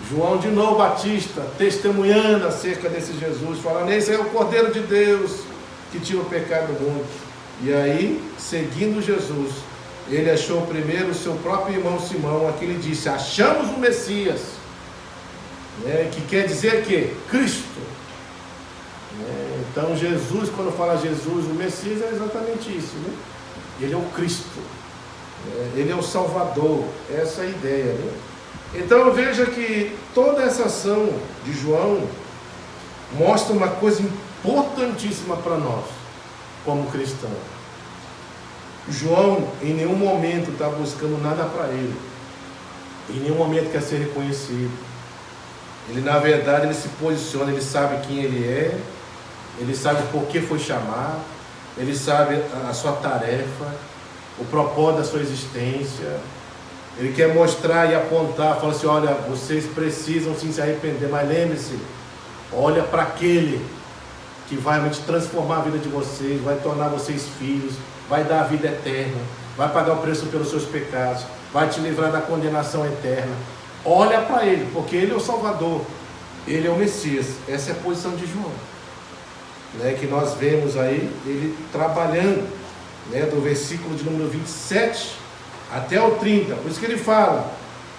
João de novo Batista, testemunhando acerca desse Jesus, falando: esse é o Cordeiro de Deus, que tira o pecado do mundo. E aí, seguindo Jesus, ele achou primeiro o seu próprio irmão Simão, a quem ele disse: achamos o Messias, que quer dizer que? Cristo. Então Jesus, quando fala Jesus, o Messias, é exatamente isso, né? Ele é o Cristo, ele é o Salvador, essa é a ideia, né? Então veja que toda essa ação de João mostra uma coisa importantíssima para nós, como cristãos. João em nenhum momento está buscando nada para ele, em nenhum momento quer ser reconhecido. Ele, na verdade, ele se posiciona, ele sabe quem ele é, ele sabe por que foi chamado, ele sabe a sua tarefa, o propósito da sua existência. Ele quer mostrar e apontar, fala assim: olha, vocês precisam sim se arrepender, mas lembre-se, olha para aquele que vai realmente transformar a vida de vocês, vai tornar vocês filhos, vai dar a vida eterna, vai pagar o preço pelos seus pecados, vai te livrar da condenação eterna. Olha para ele, porque ele é o Salvador, ele é o Messias. Essa é a posição de João, que nós vemos aí, ele trabalhando, do versículo de número 27 até o 30, por isso que ele fala,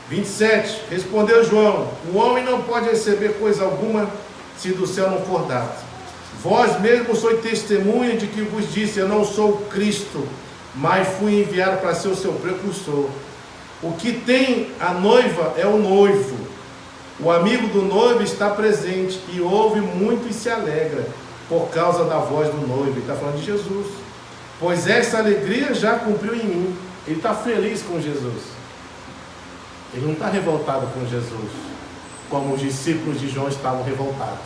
27, respondeu João: o homem não pode receber coisa alguma se do céu não for dado. Vós mesmos sois testemunha de que vos disse: eu não sou o Cristo, mas fui enviado para ser o seu precursor. O que tem a noiva é o noivo. O amigo do noivo está presente e ouve muito e se alegra por causa da voz do noivo. Ele está falando de Jesus. Pois essa alegria já cumpriu em mim. Ele está feliz com Jesus. Ele não está revoltado com Jesus, como os discípulos de João estavam revoltados,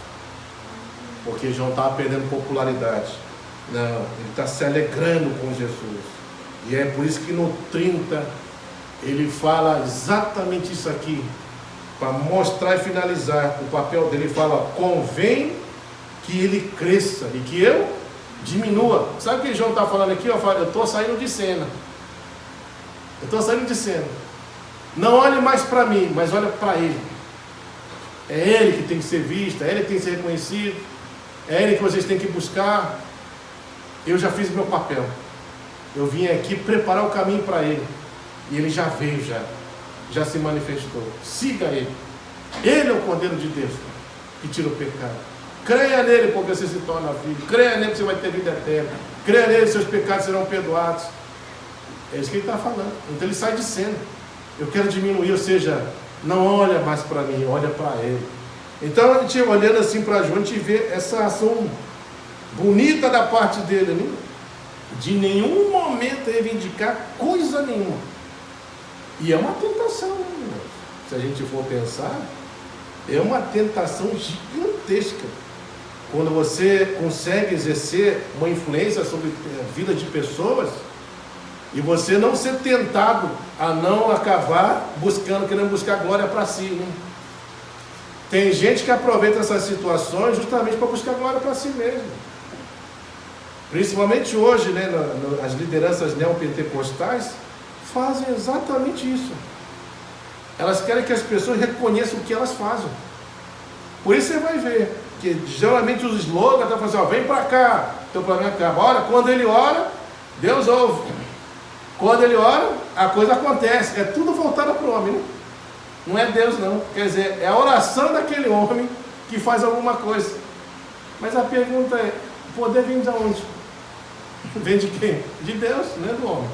porque João estava perdendo popularidade. Não, ele está se alegrando com Jesus. E é por isso que no 30 ele fala exatamente isso aqui, para mostrar e finalizar o papel dele. Ele fala: convém que ele cresça e que eu diminua. Sabe o que João está falando aqui? Eu estou saindo de cena. Eu estou saindo de cena. Não olhe mais para mim, mas olha para ele. É ele que tem que ser visto, é ele que tem que ser reconhecido, é ele que vocês têm que buscar. Eu já fiz o meu papel. Eu vim aqui preparar o caminho para ele. E ele já veio, já se manifestou. Siga ele. Ele é o Cordeiro de Deus que tira o pecado. Creia nele, porque você se torna filho. Creia nele, que você vai ter vida eterna. Creia nele, seus pecados serão perdoados. É isso que ele está falando. Então ele sai de cena. Eu quero diminuir, ou seja, não olha mais para mim, olha para ele. Então a gente, olhando assim para João, a gente vê essa ação bonita da parte dele, né? De nenhum momento reivindicar coisa nenhuma. E é uma tentação, né, irmãos? Se a gente for pensar, é uma tentação gigantesca. Quando você consegue exercer uma influência sobre a vida de pessoas, e você não ser tentado a não acabar querendo buscar glória para si, né? Tem gente que aproveita essas situações justamente para buscar glória para si mesmo. Principalmente hoje, né, as lideranças neopentecostais fazem exatamente isso. Elas querem que as pessoas reconheçam o que elas fazem. Por isso você vai ver que geralmente os slogans estão falando assim: ó, vem para cá, teu problema acaba. Olha, quando ele ora, Deus ouve. Quando ele ora, a coisa acontece. É tudo voltado para o homem, né? Não é Deus não. Quer dizer, é a oração daquele homem que faz alguma coisa. Mas a pergunta é, o poder vem de onde? Vem de quem? De Deus, não é do homem.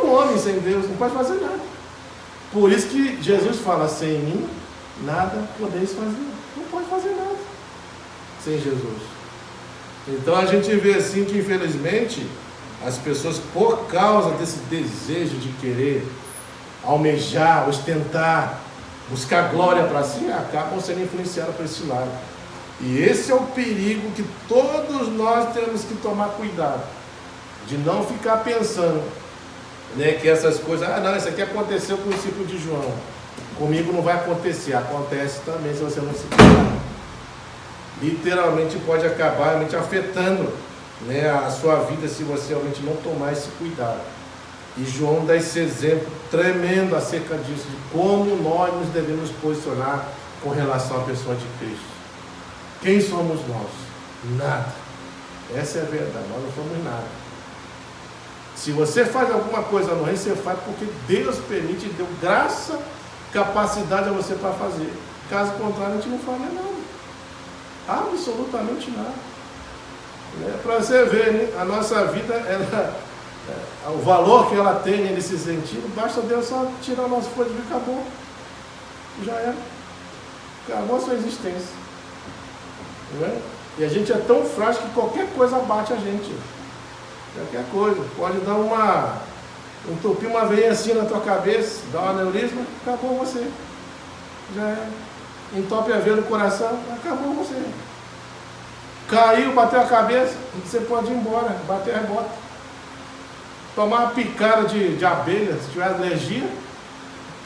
Do homem sem Deus não pode fazer nada. Por isso que Jesus fala, sem mim, nada podeis fazer. Não pode fazer nada sem Jesus. Então a gente vê assim que infelizmente as pessoas, por causa desse desejo de querer almejar, ostentar, buscar glória para si, acabam sendo influenciados por esse lado. E esse é o perigo que todos nós temos que tomar cuidado, de não ficar pensando, né, que essas coisas, não, isso aqui aconteceu com o discípulo de João, comigo não vai acontecer. Acontece também se você não se cuidar. Literalmente pode acabar realmente afetando, né, a sua vida se você realmente não tomar esse cuidado. E João dá esse exemplo tremendo acerca disso, de como nós nos devemos posicionar com relação à pessoa de Cristo. Quem somos nós? Nada. Essa é a verdade, nós não somos nada. Se você faz alguma coisa no reino, você faz porque Deus permite, deu graça, capacidade a você para fazer. Caso contrário, a gente não faria nada. Absolutamente nada. Para você ver, né? A nossa vida, o valor que ela tem nesse sentido, basta Deus só tirar o nosso fogo e acabou. Já era. Acabou a sua existência. Né? E a gente é tão frágil que qualquer coisa bate a gente. Qualquer coisa. Pode dar entupir uma veia assim na tua cabeça, dar um aneurisma, acabou você. Já era. Entope a veia no coração, acabou você. Caiu, bateu a cabeça, você pode ir embora, bater a rebota. Tomar uma picada de abelha, se tiver alergia,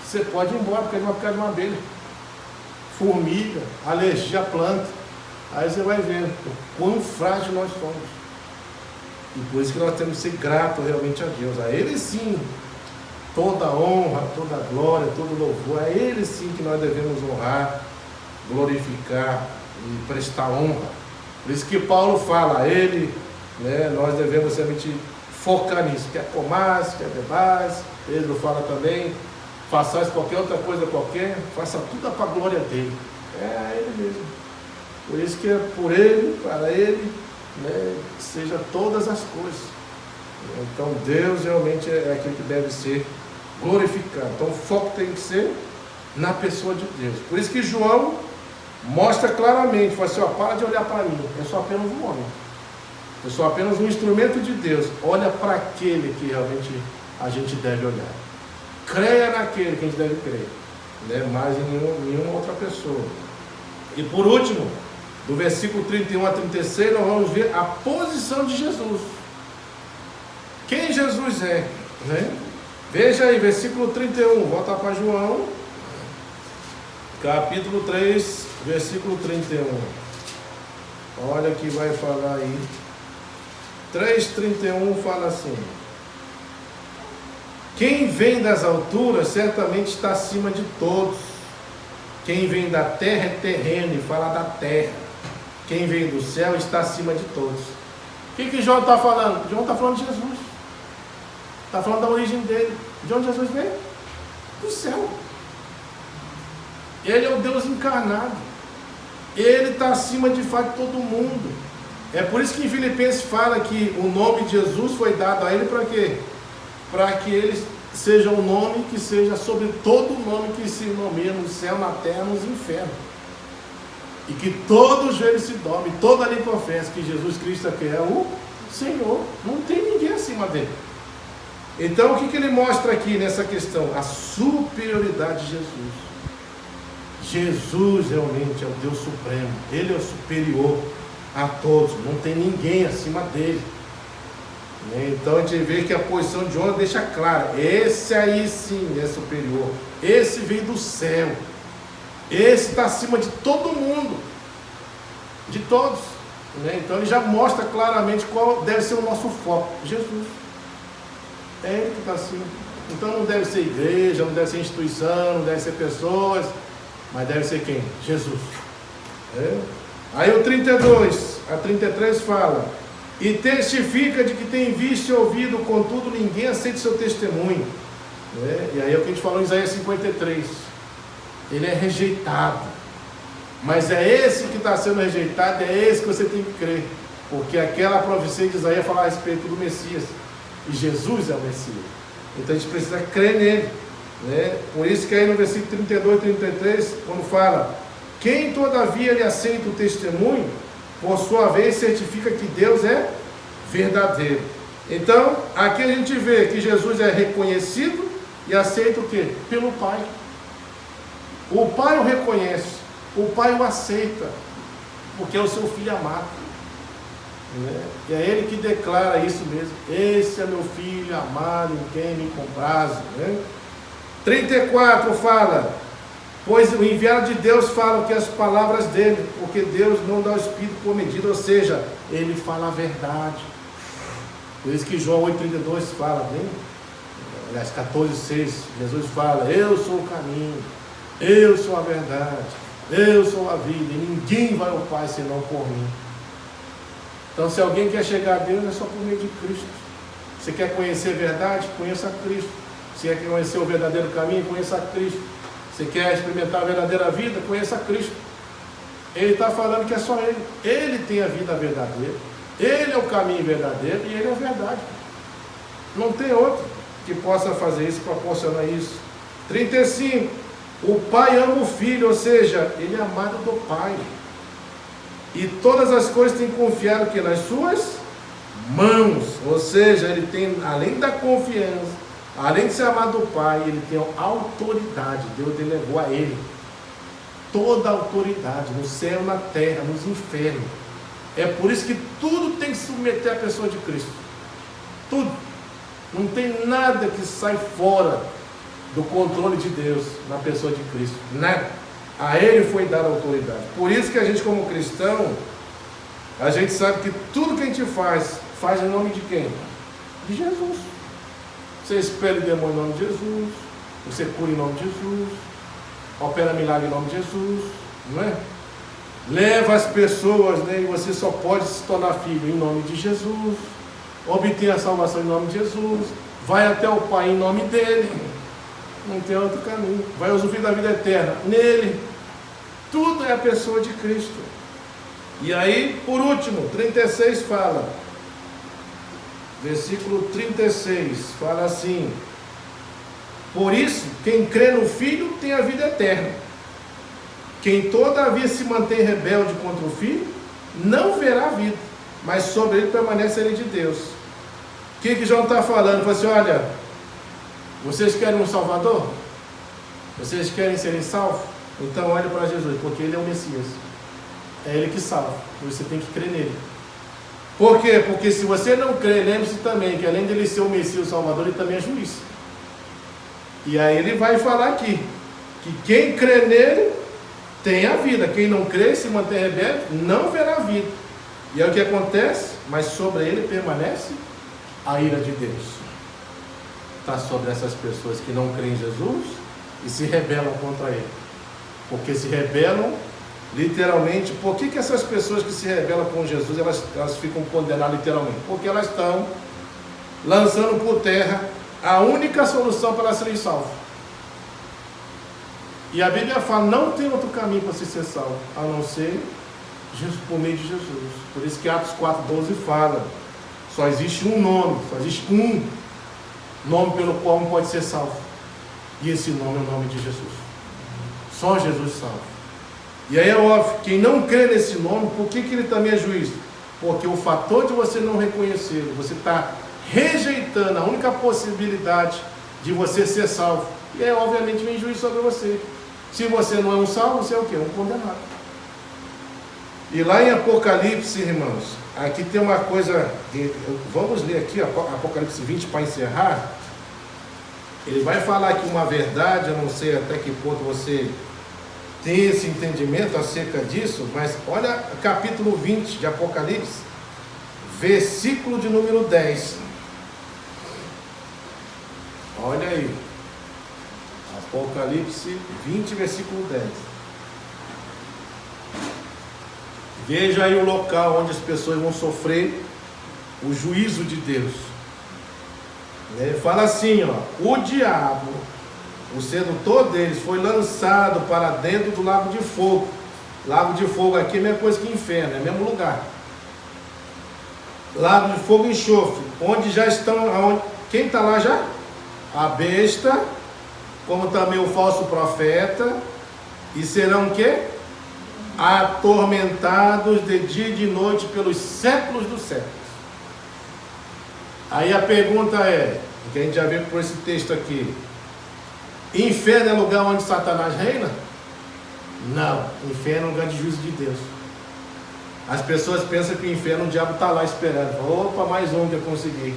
você pode ir embora, porque é uma picada de uma abelha. Formiga, alergia à planta. Aí você vai vendo o quão frágil nós somos. E por isso que nós temos que ser gratos realmente a Deus. A Ele sim, toda honra, toda glória, todo louvor. A Ele sim que nós devemos honrar, glorificar e prestar honra. Por isso que Paulo fala, a Ele, né, nós devemos realmente focar nisso. Quer comais, quer bebais. Pedro fala também, façais qualquer outra coisa qualquer, faça tudo para a glória dele. É a Ele mesmo. Por isso que é por Ele, para Ele, né, seja todas as coisas. Então Deus realmente é aquele que deve ser glorificado. Então o foco tem que ser na pessoa de Deus. Por isso que João mostra claramente, fala assim, para de olhar para mim, eu sou apenas um homem. Eu sou apenas um instrumento de Deus. Olha para aquele que realmente a gente deve olhar. Creia naquele que a gente deve crer, né? Mais em nenhuma outra pessoa. E por último, do versículo 31 a 36, nós vamos ver a posição de Jesus. Quem Jesus é, né? Veja aí, versículo 31, volta para João, capítulo 3, versículo 31. Olha que vai falar aí. 3,31 fala assim: quem vem das alturas certamente está acima de todos. Quem vem da terra é terreno, e fala da terra. Quem vem do céu está acima de todos. O que João está falando? João está falando de Jesus. Está falando da origem dele. De onde Jesus veio? Do céu. Ele é o Deus encarnado. Ele está acima de fato de todo mundo. É por isso que em Filipenses fala que o nome de Jesus foi dado a ele para quê? Para que ele seja um nome que seja sobre todo nome que se nomeia no céu, na terra, nos infernos. E que todo joelho se dobre, toda língua confesse que Jesus Cristo aqui é o Senhor. Não tem ninguém acima dele. Então o que ele mostra aqui nessa questão? A superioridade de Jesus. Jesus realmente é o Deus Supremo. Ele é o superior a todos. Não tem ninguém acima dele. Então a gente vê que a posição de honra deixa clara. Esse aí sim é superior. Esse veio do céu. Esse está acima de todo mundo. De todos. Então ele já mostra claramente qual deve ser o nosso foco. Jesus. É ele que está acima. Então não deve ser igreja, não deve ser instituição, não deve ser pessoas. Mas deve ser quem? Jesus. Aí o 32 a 33 fala: E testifica de que tem visto e ouvido, contudo ninguém aceita o seu testemunho. Né? E aí é o que a gente falou em Isaías 53. Ele é rejeitado. Mas é esse que está sendo rejeitado, é esse que você tem que crer. Porque aquela profecia de Isaías fala a respeito do Messias. E Jesus é o Messias. Então a gente precisa crer nele. Né? Por isso que aí no versículo 32 e 33, quando fala: quem todavia lhe aceita o testemunho, por sua vez certifica que Deus é verdadeiro. Então, aqui a gente vê que Jesus é reconhecido e aceita o quê? Pelo Pai. O Pai o reconhece, o Pai o aceita, porque é o seu filho amado. Né? E é ele que declara isso mesmo: esse é meu filho amado em quem me comprazo. Né? 34 fala: pois o enviado de Deus fala que as palavras dele, porque Deus não dá o Espírito por medida, ou seja, ele fala a verdade. Por isso que João 8,32 fala, né? Aliás, 14,6, Jesus fala: eu sou o caminho, eu sou a verdade, eu sou a vida, e ninguém vai ao Pai senão por mim. Então, se alguém quer chegar a Deus, é só por meio de Cristo. Você quer conhecer a verdade? Conheça Cristo. Você quer conhecer o verdadeiro caminho? Conheça Cristo. Você quer experimentar a verdadeira vida? Conheça Cristo. Ele está falando que é só Ele. Ele tem a vida verdadeira. Ele é o caminho verdadeiro e Ele é a verdade. Não tem outro que possa fazer isso, proporcionar isso. 35. O Pai ama o Filho, ou seja, Ele é amado do Pai. E todas as coisas têm confiado que nas suas mãos. Ou seja, Ele tem, além da confiança, além de ser amado do Pai, Ele tem autoridade. Deus delegou a Ele toda a autoridade, no céu, na terra, nos infernos. É por isso que tudo tem que submeter a pessoa de Cristo. Tudo. Não tem nada que sai fora do controle de Deus na pessoa de Cristo. Nada. A Ele foi dada a autoridade. Por isso que a gente, como cristão, a gente sabe que tudo que a gente faz em nome de quem? De Jesus. Você expele demônio em nome de Jesus, você cura em nome de Jesus, opera milagre em nome de Jesus, não é? Leva as pessoas, né, e você só pode se tornar filho em nome de Jesus, obtém a salvação em nome de Jesus, vai até o Pai em nome dele, não tem outro caminho, vai usufruir da vida eterna nele. Tudo é a pessoa de Cristo. E aí, por último, 36 fala, versículo 36, fala assim: por isso, quem crê no Filho tem a vida eterna. Quem todavia se mantém rebelde contra o Filho, não verá a vida, mas sobre ele permanece a lei de Deus. O que João está falando? Ele fala assim: olha, vocês querem um Salvador? Vocês querem serem salvos? Então olhe para Jesus, porque Ele é o Messias. É Ele que salva, você tem que crer nele. Por quê? Porque se você não crê, lembre-se também que além de Ele ser o Messias, o Salvador, Ele também é juiz. E aí Ele vai falar aqui, que quem crê nele tem a vida, quem não crê, se mantém rebelde, não verá a vida. E é o que acontece, mas sobre ele permanece a ira de Deus. Está sobre essas pessoas que não creem em Jesus e se rebelam contra ele. Porque se rebelam, literalmente. Por que essas pessoas que se rebelam com Jesus, elas ficam condenadas literalmente? Porque elas estão lançando por terra a única solução para serem salvos. E a Bíblia fala: não tem outro caminho para se ser salvo, a não ser Jesus, por meio de Jesus. Por isso que Atos 4,12 fala: só existe um nome, só existe um nome pelo qual um pode ser salvo. E esse nome é o nome de Jesus. Só Jesus salva. E aí é óbvio, quem não crê nesse nome, por que ele também é juiz? Porque o fator de você não reconhecer, você está rejeitando a única possibilidade de você ser salvo. E aí, obviamente, vem juízo sobre você. Se você não é um salvo, você é o quê? Um condenado. E lá em Apocalipse, irmãos, aqui tem uma coisa, vamos ler aqui Apocalipse 20 para encerrar. Ele vai falar aqui uma verdade, eu não sei até que ponto você tem esse entendimento acerca disso, mas olha capítulo 20 de Apocalipse, versículo de número 10. Olha aí, Apocalipse 20, versículo 10. Veja aí o local onde as pessoas vão sofrer o juízo de Deus. Ele fala assim, ó, o diabo, o sedutor deles, foi lançado para dentro do lago de fogo. Lago de fogo aqui é a mesma coisa que inferno, é o mesmo lugar. Lago de fogo e enxofre, onde já estão, quem está lá já? A besta, como também o falso profeta, e serão o quê? Atormentados de dia e de noite pelos séculos dos séculos. Aí a pergunta é, que a gente já viu por esse texto aqui, inferno é lugar onde Satanás reina? Não, inferno é lugar de juízo de Deus. As pessoas pensam que o inferno, o diabo está lá esperando. Opa, mais um que eu consegui.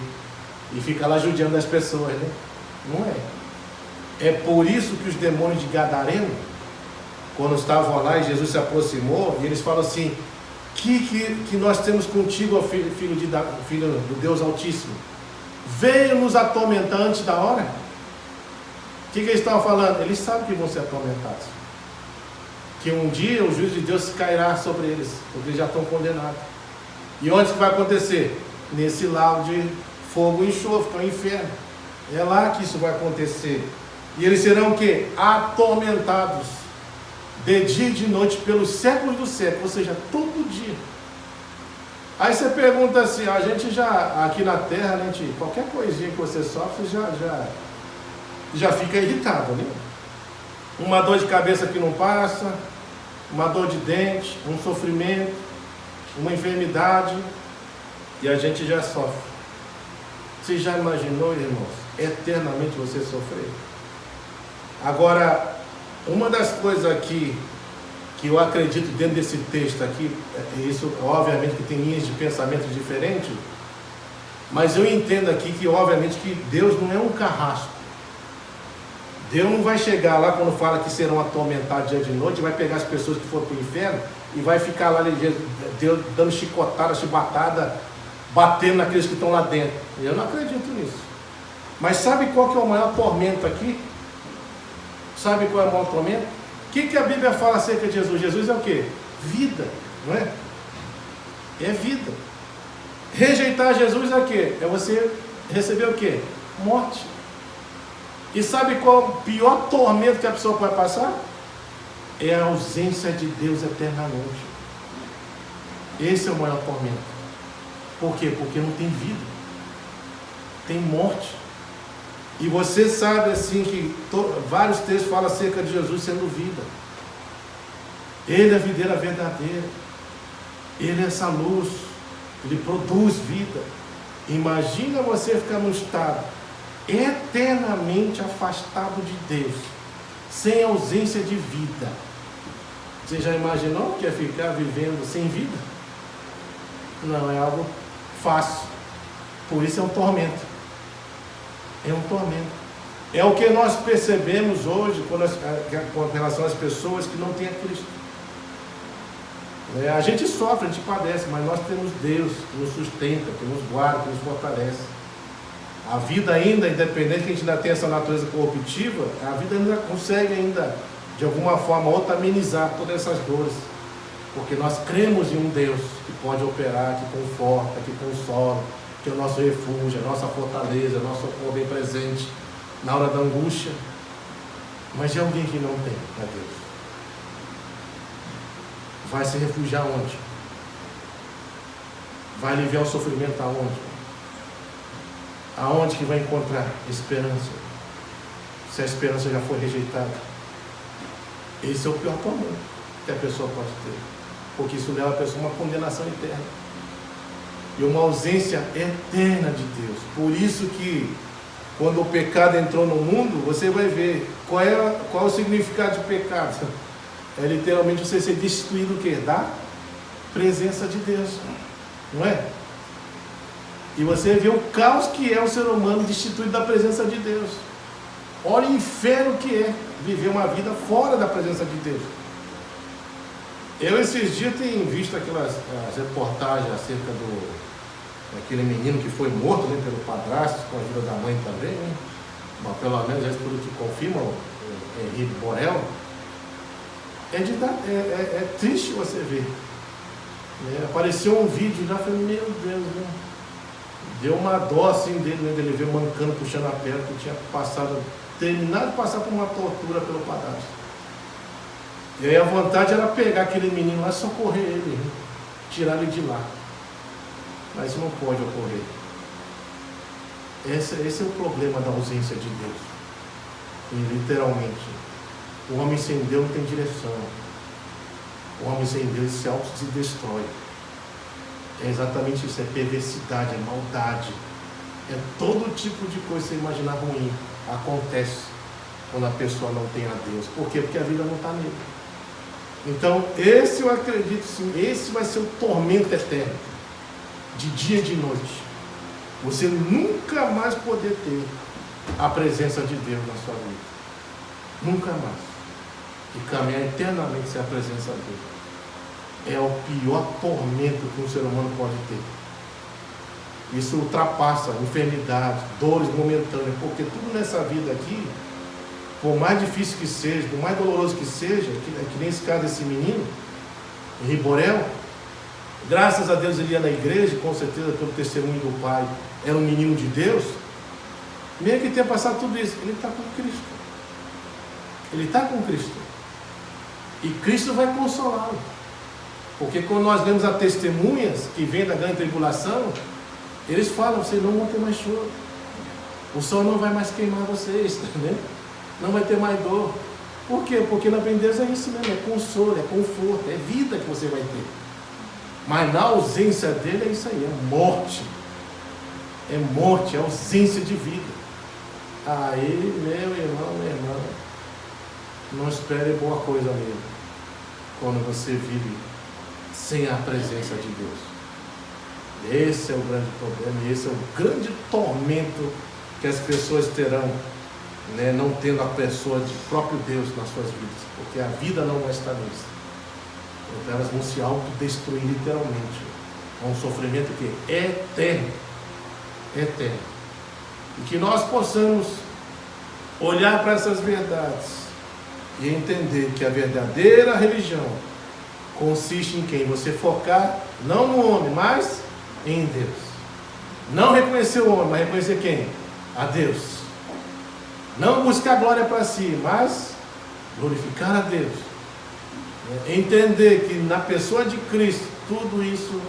E fica lá judiando as pessoas, né? Não é. É por isso que os demônios de Gadareno, quando estavam lá e Jesus se aproximou, e eles falam assim, que nós temos contigo, ó filho do Deus Altíssimo? Veio nos atormentar antes da hora? O que eles estavam falando? Eles sabem que vão ser atormentados. Que um dia o juízo de Deus cairá sobre eles, porque eles já estão condenados. E onde que vai acontecer? Nesse lago de fogo e enxofre, que é o inferno. É lá que isso vai acontecer. E eles serão o quê? Atormentados de dia e de noite pelos séculos do século, ou seja, todo dia. Aí você pergunta assim, a gente já, aqui na Terra, né, qualquer coisinha que você sofre, já fica irritado, né? Uma dor de cabeça que não passa, uma dor de dente, um sofrimento, uma enfermidade, e a gente já sofre. Você já imaginou, irmãos, eternamente você sofrer? Agora, uma das coisas aqui que eu acredito dentro desse texto aqui, isso obviamente que tem linhas de pensamento diferentes, mas eu entendo aqui que obviamente que Deus não é um carrasco. Deus não vai chegar lá quando fala que serão atormentados dia de noite, vai pegar as pessoas que foram para o inferno e vai ficar lá Deus dando chicotada, chibatada, batendo naqueles que estão lá dentro. Eu não acredito nisso. Mas sabe qual que é o maior tormento aqui? Sabe qual é o maior tormento? O que a Bíblia fala acerca de Jesus? Jesus é o quê? Vida, não é? É vida. Rejeitar Jesus é o quê? É você receber o quê? Morte. E sabe qual é o pior tormento que a pessoa pode passar? É a ausência de Deus eternamente. Esse é o maior tormento. Por quê? Porque não tem vida. Tem morte. E você sabe assim que vários textos falam acerca de Jesus sendo vida. Ele é a videira verdadeira. Ele é essa luz. Ele produz vida. Imagina você ficar num estado eternamente afastado de Deus, sem ausência de vida. Você já imaginou que é ficar vivendo sem vida? Não é algo fácil. Por isso é um tormento. É um tormento. É o que nós percebemos hoje com relação às pessoas que não têm a Cristo. A gente sofre, a gente padece, mas nós temos Deus que nos sustenta, que nos guarda, que nos fortalece. A vida ainda, independente que a gente ainda tenha essa natureza corruptiva, a vida ainda consegue ainda, de alguma forma ou outra, amenizar todas essas dores. Porque nós cremos em um Deus que pode operar, que conforta, que consola, que é o nosso refúgio, a nossa fortaleza, o nosso socorro bem presente na hora da angústia. Mas de alguém que não tem a Deus, vai se refugiar onde? Vai aliviar o sofrimento aonde? Aonde que vai encontrar esperança? Se a esperança já foi rejeitada. Esse é o pior tormento que a pessoa pode ter, porque isso leva a pessoa a uma condenação eterna e uma ausência eterna de Deus. Por isso que quando o pecado entrou no mundo, você vai ver qual é o significado de pecado. É literalmente você ser destituído do quê? Da presença de Deus, não é? E você vê o caos que é o ser humano destituído da presença de Deus. Olha o inferno que é viver uma vida fora da presença de Deus. Eu esses dias tenho visto aquelas reportagens acerca daquele menino que foi morto, né, pelo padrasto, com a ajuda da mãe também, né? Mas pelo menos é tudo que confirma o Henrique Borel. É triste você ver. Apareceu um vídeo, já falei, meu Deus, né? Deu uma dó assim dele, né? Ele veio mancando, puxando a perna, que tinha terminado de passar por uma tortura pelo padrasto. E aí a vontade era pegar aquele menino lá e socorrer ele, né? Tirar ele de lá. Mas isso não pode ocorrer. Esse é o problema da ausência de Deus. E, literalmente, o homem sem Deus não tem direção. O homem sem Deus se autodestrói. É exatamente isso, é perversidade, é maldade. É todo tipo de coisa que você imaginar ruim acontece quando a pessoa não tem a Deus. Por quê? Porque a vida não está nele. Então, esse eu acredito sim, esse vai ser o tormento eterno, de dia e de noite. Você nunca mais poder ter a presença de Deus na sua vida. Nunca mais. E caminhar eternamente sem a presença dele. É o pior tormento que um ser humano pode ter. Isso ultrapassa enfermidades, dores momentâneas, porque tudo nessa vida aqui, por mais difícil que seja, por mais doloroso que seja, que nem esse caso desse menino, em Riborel, graças a Deus ele ia na igreja, com certeza pelo testemunho do pai, era um menino de Deus, mesmo que tenha passado tudo isso, ele está com Cristo. Ele está com Cristo. E Cristo vai consolá-lo. Porque quando nós lemos as testemunhas que vêm da grande tribulação, eles falam, vocês não vão ter mais choro. O sol não vai mais queimar vocês, né? Não vai ter mais dor. Por quê? Porque na Deus é isso mesmo, é consolo, é conforto, é vida que você vai ter. Mas na ausência dele é isso aí, é morte. É morte, é ausência de vida. Aí, meu irmão, minha irmã, não espere boa coisa mesmo, quando você vive sem a presença de Deus. Esse é o grande problema, esse é o grande tormento que as pessoas terão, né, não tendo a pessoa de próprio Deus nas suas vidas, porque a vida não vai estar nisso. Então elas vão se autodestruir literalmente. É um sofrimento que é eterno. Eterno. E que nós possamos olhar para essas verdades e entender que a verdadeira religião consiste em quem? Você focar não no homem, mas em Deus. Não reconhecer o homem, mas reconhecer quem? A Deus. Não buscar glória para si, mas glorificar a Deus. Entender que na pessoa de Cristo tudo isso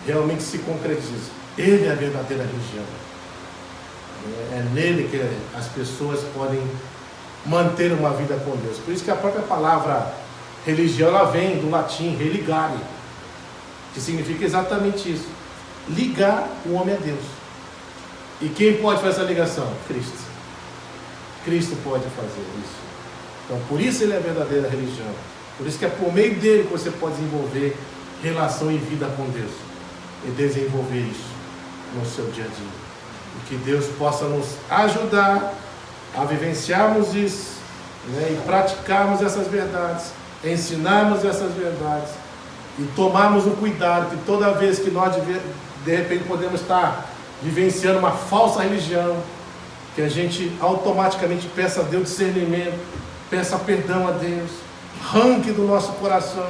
realmente se concretiza. Ele é a verdadeira religião. É nele que as pessoas podem manter uma vida com Deus. Por isso que a própria palavra religião, ela vem do latim religare, que significa exatamente isso: ligar o homem a Deus. E quem pode fazer essa ligação? Cristo. Cristo pode fazer isso. Então por isso ele é a verdadeira religião. Por isso que é por meio dele que você pode desenvolver relação e vida com Deus e desenvolver isso no seu dia a dia. E que Deus possa nos ajudar a vivenciarmos isso, né, e praticarmos essas verdades, ensinarmos essas verdades e tomarmos o cuidado que toda vez que nós de repente podemos estar vivenciando uma falsa religião, que a gente automaticamente peça a Deus discernimento, peça perdão a Deus, arranque do nosso coração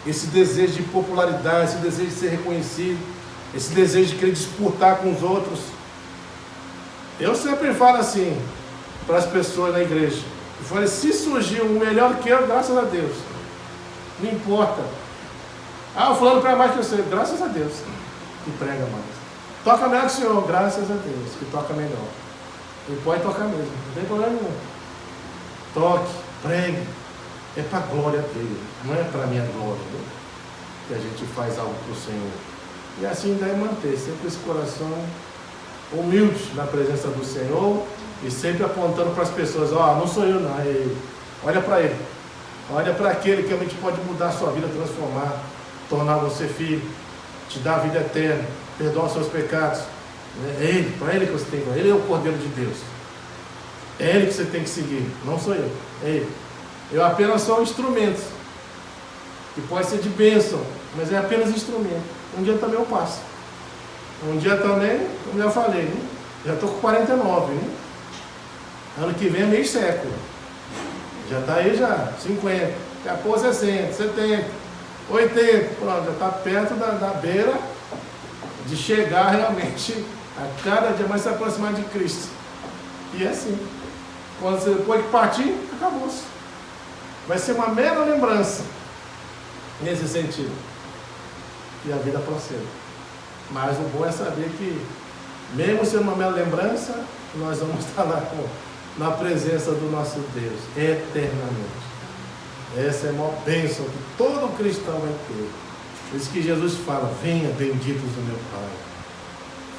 esse desejo de popularidade, esse desejo de ser reconhecido, esse desejo de querer disputar com os outros. Eu sempre falo assim para as pessoas na igreja, eu falei, se surgir um melhor que eu, graças a Deus, não importa. Ah, o fulano prega mais que você, graças a Deus que prega mais. Toca melhor que o senhor, graças a Deus que toca melhor. Ele pode tocar mesmo, não tem problema nenhum. Toque, pregue, é para a glória dele, não é para a minha glória, né? Que a gente faz algo para o Senhor. E assim deve manter sempre esse coração humilde na presença do Senhor e sempre apontando para as pessoas, ó, não sou eu não, é ele. Olha para ele, olha para aquele que realmente pode mudar a sua vida, transformar, tornar você filho, te dar a vida eterna, perdoar os seus pecados. É ele, para ele que você tem que ir. Ele é o Cordeiro de Deus. É ele que você tem que seguir, não sou eu, é ele. Eu apenas sou um instrumento, que pode ser de bênção, mas é apenas instrumento. Um dia também eu passo. Um dia também, como já falei, né? Já estou com 49, né? Ano que vem é meio século. Já está aí já, 50, daqui a pouco 60, 70, 80, pronto, já está perto da beira de chegar realmente a cada dia mais se aproximar de Cristo. E é assim. Quando você depois que partir, acabou-se. Vai ser uma mera lembrança nesse sentido. E a vida prossegue. Mas o bom é saber que, mesmo sendo uma mera lembrança, nós vamos estar lá na presença do nosso Deus, eternamente. Essa é a maior bênção que todo cristão vai ter. Por isso que Jesus fala: venha, benditos do meu Pai.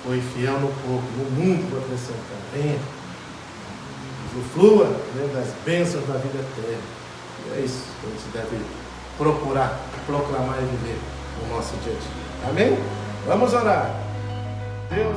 Foi fiel no pouco, no muito vou acrescentar. Venha. Usufrua, né, das bênçãos da vida eterna. E é isso que a gente deve procurar, proclamar e viver no nosso dia a dia. Amém? Vamos orar. Deus